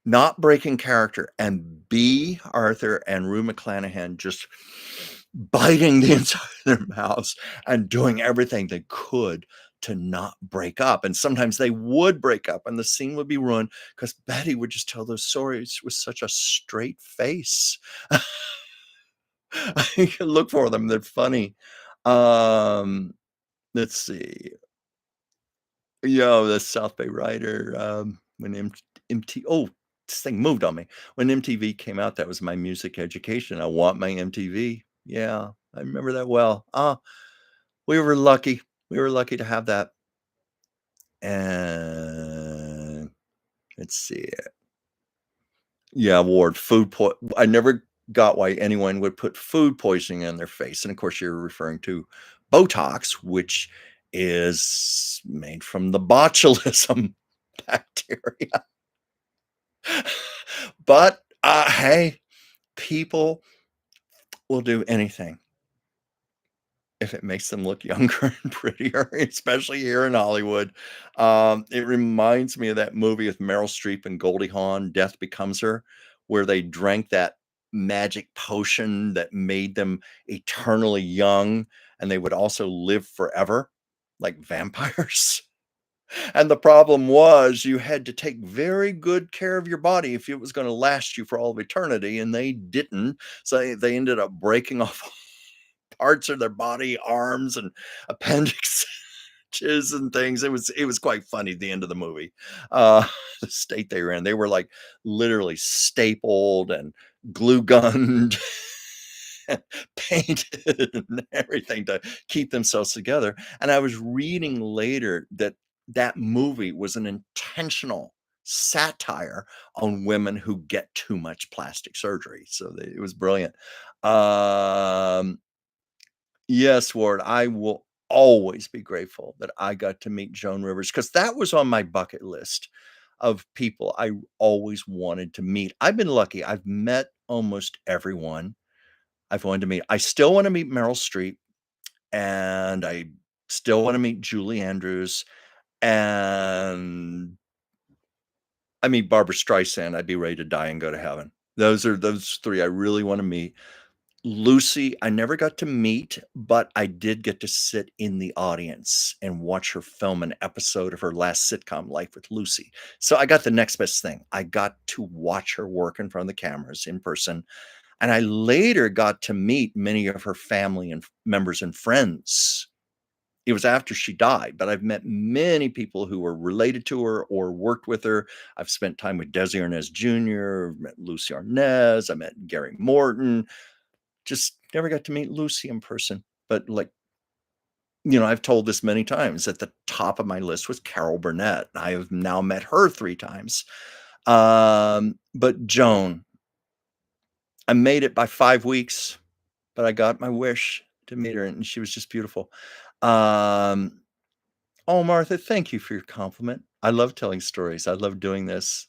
not breaking character and B. Arthur and Rue McClanahan just biting the inside of their mouths and doing everything they could to not break up. And sometimes they would break up and the scene would be ruined because Betty would just tell those stories with such a straight face. You can look for them. They're funny. Um, let's see. The South Bay writer, when MT. Oh, this thing moved on me. When MTV came out, that was my music education. I want my MTV. Yeah, I remember that well. We were lucky. We were lucky to have that. And let's see. Yeah, award I never got why anyone would put food poisoning in their face. And of course, you're referring to Botox, which is made from the botulism bacteria. But hey, people will do anything if it makes them look younger and prettier, especially here in Hollywood. It reminds me of that movie with Meryl Streep and Goldie Hawn, Death Becomes Her, where they drank that magic potion that made them eternally young, and they would also live forever like vampires. And the problem was you had to take very good care of your body if it was going to last you for all of eternity, and they didn't. So they ended up breaking off parts of their body, arms and appendixes and things. It was quite funny at the end of the movie. The state they were in. They were like literally stapled and glue gunned, painted and everything to keep themselves together. And I was reading later that that movie was an intentional satire on women who get too much plastic surgery. So it was brilliant. Um, Yes, Ward, I will always be grateful that I got to meet Joan Rivers because that was on my bucket list of people I always wanted to meet. I've been lucky. I've met almost everyone I've wanted to meet. I still want to meet Meryl Streep, and I still want to meet Julie Andrews, and I mean Barbara Streisand. I'd be ready to die and go to heaven. Those three I really want to meet. Lucy, I never got to meet, but I did get to sit in the audience and watch her film an episode of her last sitcom, Life with Lucy. So I got the next best thing. I got to watch her work in front of the cameras in person. And I later got to meet many of her family and members and friends. It was after she died, but I've met many people who were related to her or worked with her. I've spent time with Desi Arnaz Jr., met Lucy Arnaz, I met Gary Morton, just never got to meet Lucy in person. But like, I've told this many times, at the top of my list was Carol Burnett. I have now met her 3 times. But Joan, I made it by 5 weeks, but I got my wish to meet her, and she was just beautiful. Um, oh, Martha, thank you for your compliment. I love telling stories. I love doing this.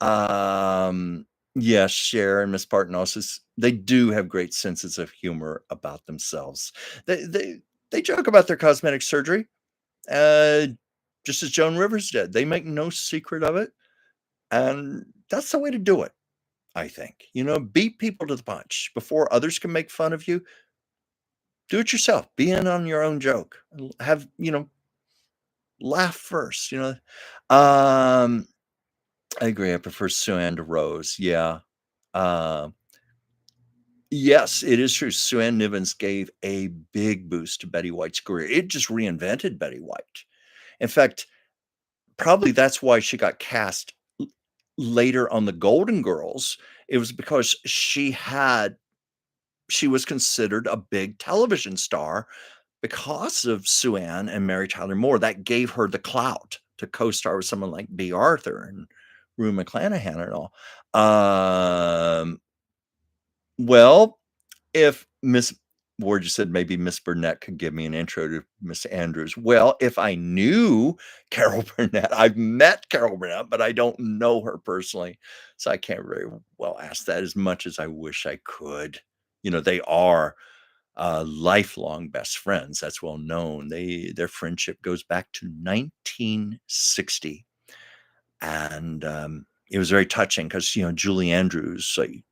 Um, yes, Cher and Miss Partenosis, they do have great senses of humor about themselves. They joke about their cosmetic surgery, uh, just as Joan Rivers did. They make no secret of it, and that's the way to do it, I think. Beat people to the punch before others can make fun of you. Do it yourself. Be in on your own joke. Have, laugh first, Um, I agree. I prefer Sue Ann to Rose. Yeah. Um, yes, it is true. Sue Ann Nivens gave a big boost to Betty White's career. It just reinvented Betty White. In fact, probably that's why she got cast later on the Golden Girls. It was because she was considered a big television star because of Sue Ann and Mary Tyler Moore. That gave her the clout to co-star with someone like B. Arthur and Rue McClanahan and all. Well, if Miss Ward just said maybe Miss Burnett could give me an intro to Miss Andrews. Well, if I knew Carol Burnett, I've met Carol Burnett, but I don't know her personally. So I can't very well ask that as much as I wish I could. They are lifelong best friends. That's well known. Their friendship goes back to 1960. And it was very touching because, Julie Andrews, I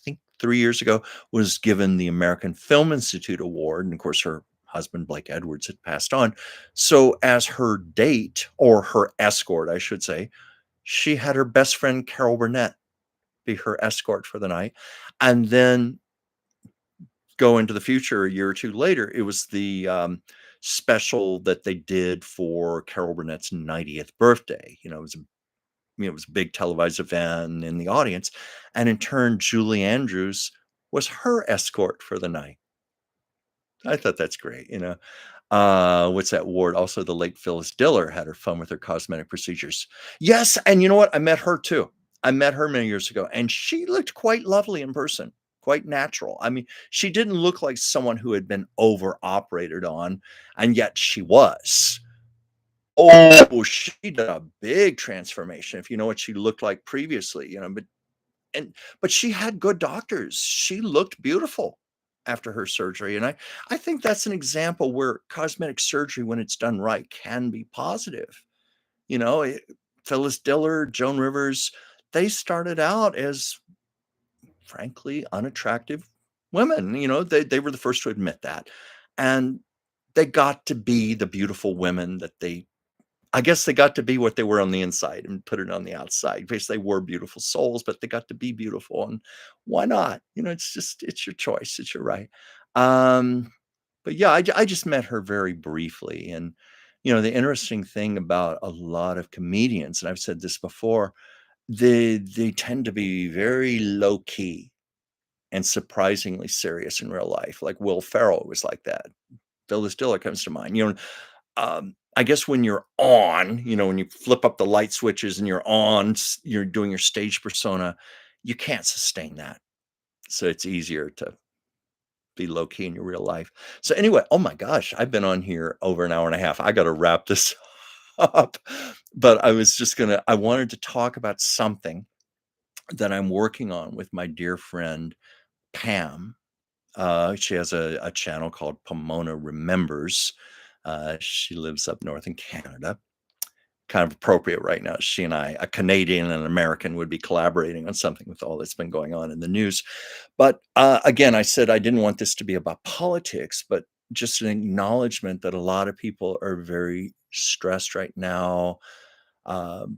think 3 years ago, was given the American Film Institute Award. And of course, her husband, Blake Edwards, had passed on. So as her date, or her escort, I should say, she had her best friend, Carol Burnett, be her escort for the night. And then go into the future a year or two later, it was the special that they did for Carol Burnett's 90th birthday. It was it was a big televised event and in the audience. And in turn, Julie Andrews was her escort for the night. I thought that's great, you know. What's that ward? Also, the late Phyllis Diller had her fun with her cosmetic procedures. Yes, and you know what? I met her too. I met her many years ago, and she looked quite lovely in person, quite natural. I mean, she didn't look like someone who had been over operated on, and yet she was. Oh, she did a big transformation. If you know what she looked like previously, you know, and but she had good doctors. She looked beautiful after her surgery, and I think that's an example where cosmetic surgery, when it's done right, can be positive. You know, Phyllis Diller, Joan Rivers, they started out as frankly unattractive women. You know, they were the first to admit that, and they got to be the beautiful women that they I guess they got to be what they were on the inside and put it on the outside. Because they were beautiful souls, but they got to be beautiful, and why not? You know, it's your choice, it's your right. Um, but yeah, I just met her very briefly, and, you know, the interesting thing about a lot of comedians, and I've said this before, they tend to be very low key and surprisingly serious in real life, like Will Ferrell was like that. Phyllis Diller comes to mind, you know, I guess when you're on, you know, when you flip up the light switches and you're on, you're doing your stage persona, you can't sustain that. So it's easier to be low key in your real life. So anyway, oh my gosh, I've been on here over an hour and a half. I got to wrap this up. But I wanted to talk about something that I'm working on with my dear friend Pam. She has a channel called Pomona Remembers. She lives up north in Canada. Kind of appropriate right now. She and I, a Canadian and an American, would be collaborating on something with all that's been going on in the news. But again, I said I didn't want this to be about politics, but just an acknowledgement that a lot of people are very stressed right now, um,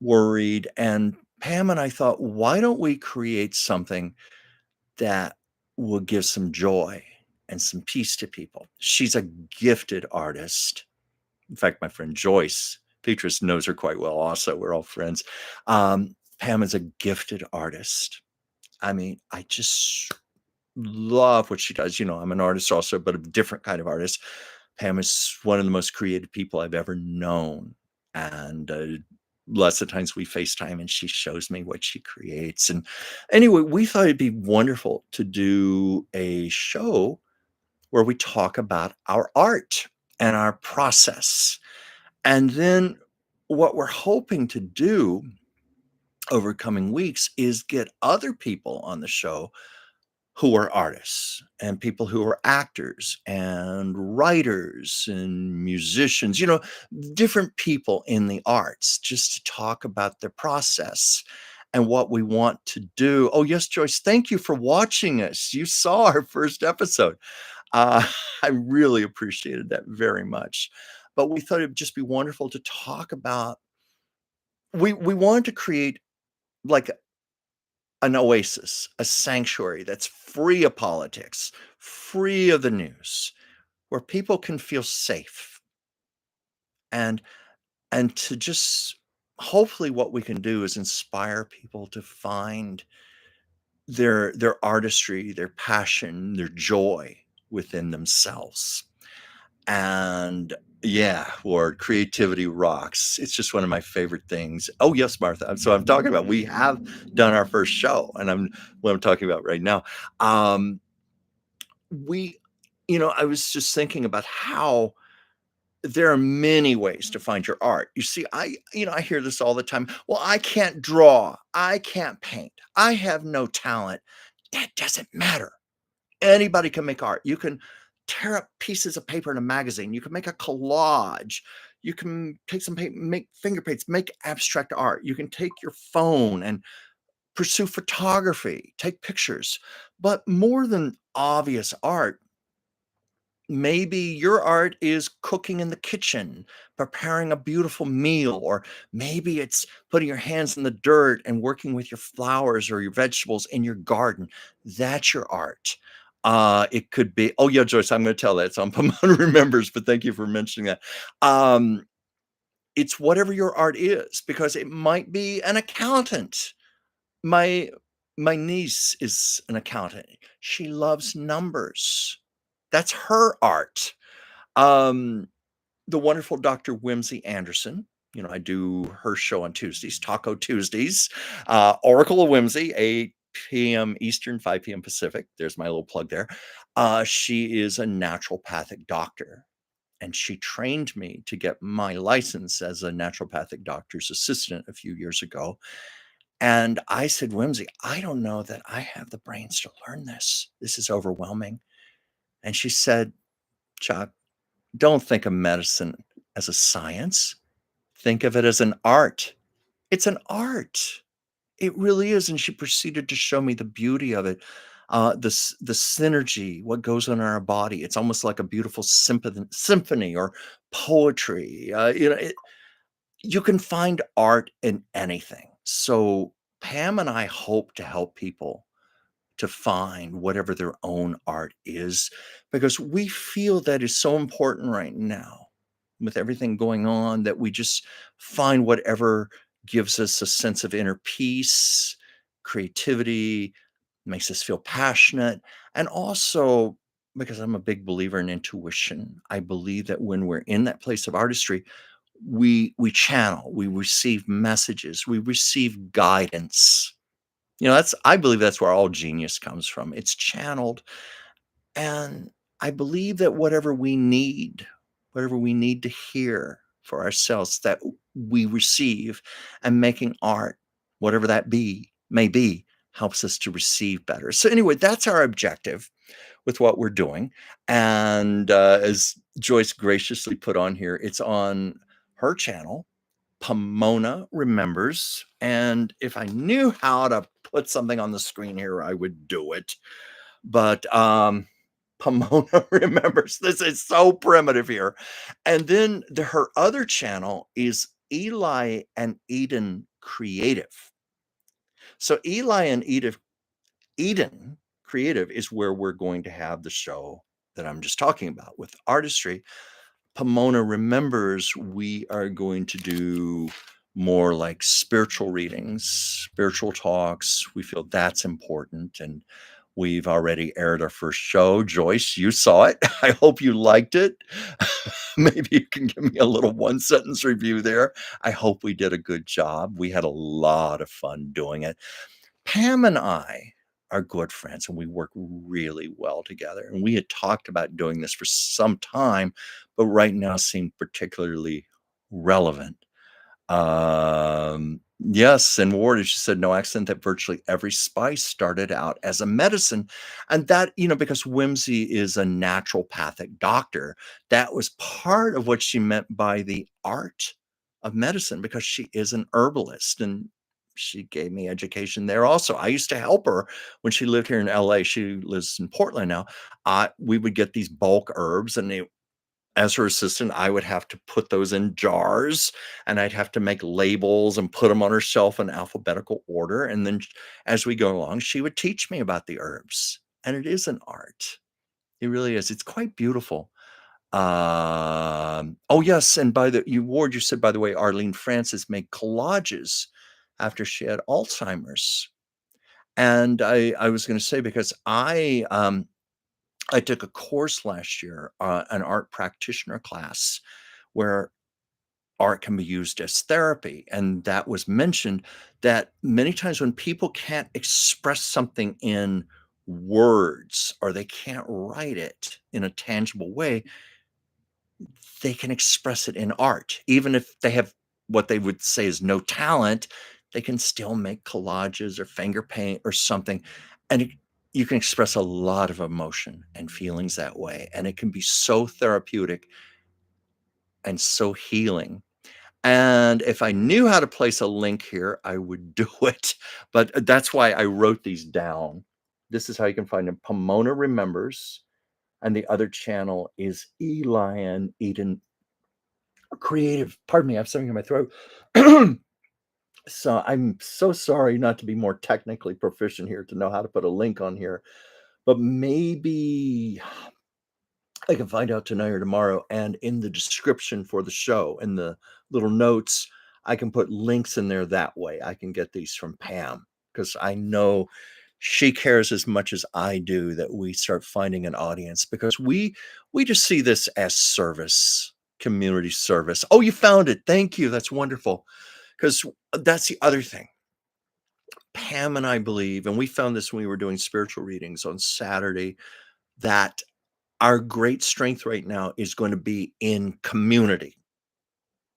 worried. And Pam and I thought, why don't we create something that will give some joy and some peace to people? She's a gifted artist. In fact, my friend Joyce Petrus knows her quite well also. We're all friends. Pam is a gifted artist. I mean, I just love what she does. You know, I'm an artist also, but a different kind of artist. Pam is one of the most creative people I've ever known. And lots of times we FaceTime and she shows me what she creates. And anyway, we thought it'd be wonderful to do a show where we talk about our art and our process. And then what we're hoping to do over coming weeks is get other people on the show who are artists and people who are actors and writers and musicians, you know, different people in the arts, just to talk about their process and what we want to do. Oh, yes, Joyce, thank you for watching us. You saw our first episode. Uh, I really appreciated that very much. But we thought it'd just be wonderful to talk about. We wanted to create like an oasis, a sanctuary that's free of politics, free of the news, where people can feel safe, and to just hopefully what we can do is inspire people to find their artistry, their passion, their joy within themselves. And yeah, Ward, creativity rocks. It's just one of my favorite things. Oh, yes, Martha. So I'm talking about we have done our first show, and I'm what I'm talking about right now. Um, we, you know, I was just thinking about how there are many ways to find your art. You see, I hear this all the time. Well, I can't draw. I can't paint. I have no talent. That doesn't matter. Anybody can make art. You can tear up pieces of paper in a magazine. You can make a collage. You can take some paint, make finger paints, make abstract art. You can take your phone and pursue photography, take pictures. But more than obvious art, maybe your art is cooking in the kitchen, preparing a beautiful meal, or maybe it's putting your hands in the dirt and working with your flowers or your vegetables in your garden. That's your art. It could be, oh yeah, Joyce, I'm going to tell that. It's on Pomona Remembers, but thank you for mentioning that. Um, It's whatever your art is, because it might be an accountant. My my niece is an accountant. She loves numbers. That's her art. Um, the wonderful Dr. Whimsy Anderson, I do her show on Tuesdays, Taco Tuesdays, Oracle of Whimsy, 8 p.m. Eastern, 5 p.m. Pacific. There's my little plug there. She is a naturopathic doctor, and she trained me to get my license as a naturopathic doctor's assistant a few years ago. And I said, Whimsy, I don't know that I have the brains to learn this. This is overwhelming. And she said, Chuck, don't think of medicine as a science. Think of it as an art. It's an art. It really is. And she proceeded to show me the beauty of it, the synergy, what goes on in our body. It's almost like a beautiful symphony or poetry. You can find art in anything. So Pam and I hope to help people to find whatever their own art is, because we feel that is so important right now with everything going on, that we just find whatever gives us a sense of inner peace, creativity, makes us feel passionate. And also, because I'm a big believer in intuition, I believe that when we're in that place of artistry, we channel, we receive messages, we receive guidance. That's I believe that's where all genius comes from. It's channeled, and I believe that whatever we need to hear for ourselves, that we receive, and making art, whatever that may be, helps us to receive better. So anyway, that's our objective with what we're doing. And as Joyce graciously put on here, it's on her channel, Pomona Remembers. And if I knew how to put something on the screen here, I would do it. But Pomona Remembers. This is so primitive here. And then her other channel is Eli and Eden Creative. So Eli and Eden Creative is where we're going to have the show that I'm just talking about with artistry. Pomona Remembers, we are going to do more like spiritual readings, spiritual talks. We feel that's important. And we've already aired our first show. Joyce, you saw it. I hope you liked it. Maybe you can give me a little one sentence review there. I hope we did a good job. We had a lot of fun doing it. Pam and I are good friends, and we work really well together. And we had talked about doing this for some time, but right now seemed particularly relevant. Yes, and Ward, as you said, no accident that virtually every spice started out as a medicine. And that, because Whimsy is a naturopathic doctor, that was part of what she meant by the art of medicine, because she is an herbalist, and she gave me education there also. I used to help her when she lived here in LA. She lives in Portland now. We would get these bulk herbs, and as her assistant, I would have to put those in jars, and I'd have to make labels and put them on her shelf in alphabetical order. And then as we go along, she would teach me about the herbs. And it is an art. It really is. It's quite beautiful. Oh yes, and Ward, you said, by the way, Arlene Francis made collages after she had Alzheimer's. And I was going to say, because I took a course last year, an art practitioner class, where art can be used as therapy. And that was mentioned, that many times when people can't express something in words, or they can't write it in a tangible way, they can express it in art. Even if they have what they would say is no talent, they can still make collages or finger paint or something. And you can express a lot of emotion and feelings that way. And it can be so therapeutic and so healing. And if I knew how to place a link here, I would do it. But that's why I wrote these down. This is how you can find them. Pomona Remembers. And the other channel is Eli and Eden Creative. Pardon me, I have something in my throat. So I'm so sorry not to be more technically proficient here to know how to put a link on here. But maybe I can find out tonight or tomorrow, and in the description for the show, in the little notes, I can put links in there that way. I can get these from Pam because I know she cares as much as I do that we start finding an audience because we just see this as service, community service. Oh, you found it. Thank you. That's wonderful. Because that's the other thing. Pam and I believe, and we found this when we were doing spiritual readings on Saturday, that our great strength right now is going to be in community.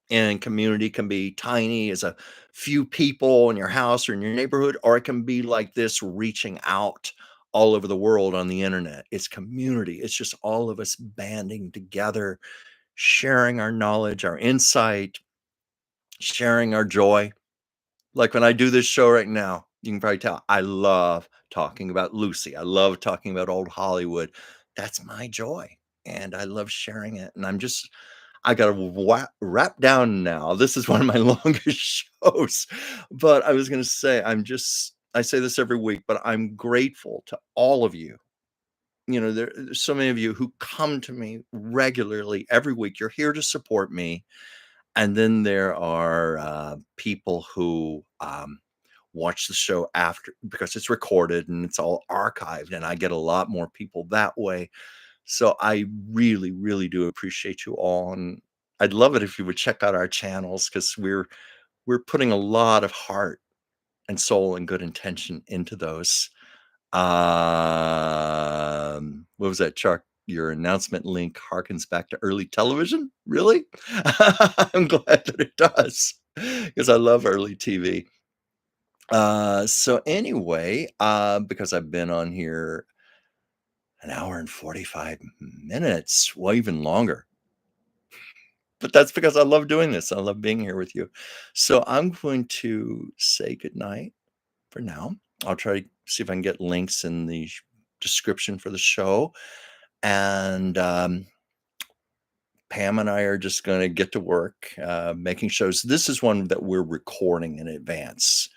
And community can be tiny as a few people in your house or in your neighborhood, or it can be like this reaching out all over the world on the internet. It's community. It's just all of us banding together, sharing our knowledge, our insight, sharing our joy. Like when I do this show right now, you can probably tell I love talking about Lucy. I love talking about old Hollywood. That's my joy. And I love sharing it. And I got to wrap down now. This is one of my longest shows. But I was going to say, I say this every week, but I'm grateful to all of you. There's so many of you who come to me regularly every week. You're here to support me. And then there are people who watch the show after because it's recorded and it's all archived, and I get a lot more people that way. So I really, really do appreciate you all, and I'd love it if you would check out our channels because we're putting a lot of heart and soul and good intention into those. What was that, Chuck? Your announcement link harkens back to early television? Really? I'm glad that it does because I love early TV. So anyway, because I've been on here an hour and 45 minutes, well, even longer. But that's because I love doing this. I love being here with you. So I'm going to say goodnight for now. I'll try to see if I can get links in the description for the show. And Pam and I are just going to get to work making shows. This is one that we're recording in advance.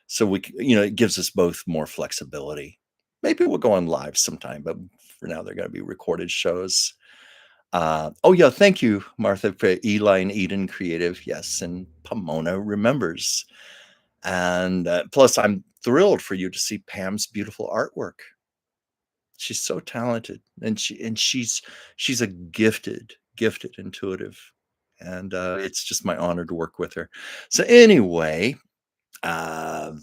So it gives us both more flexibility. Maybe we'll go on live sometime, but for now, they're going to be recorded shows. Oh, yeah. Thank you, Martha, for Eli and Eden Creative. Yes. And Pomona remembers. And plus, I'm thrilled for you to see Pam's beautiful artwork. She's so talented, and she's a gifted intuitive, and it's just my honor to work with her. So anyway, uh,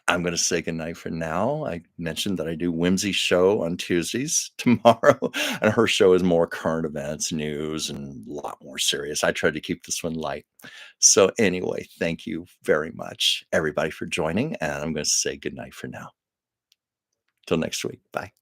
I'm going to say goodnight for now. I mentioned that I do Whimsy show on Tuesdays tomorrow, and her show is more current events, news, and a lot more serious. I try to keep this one light. So anyway, thank you very much, everybody, for joining, and I'm going to say goodnight for now. Till next week. Bye.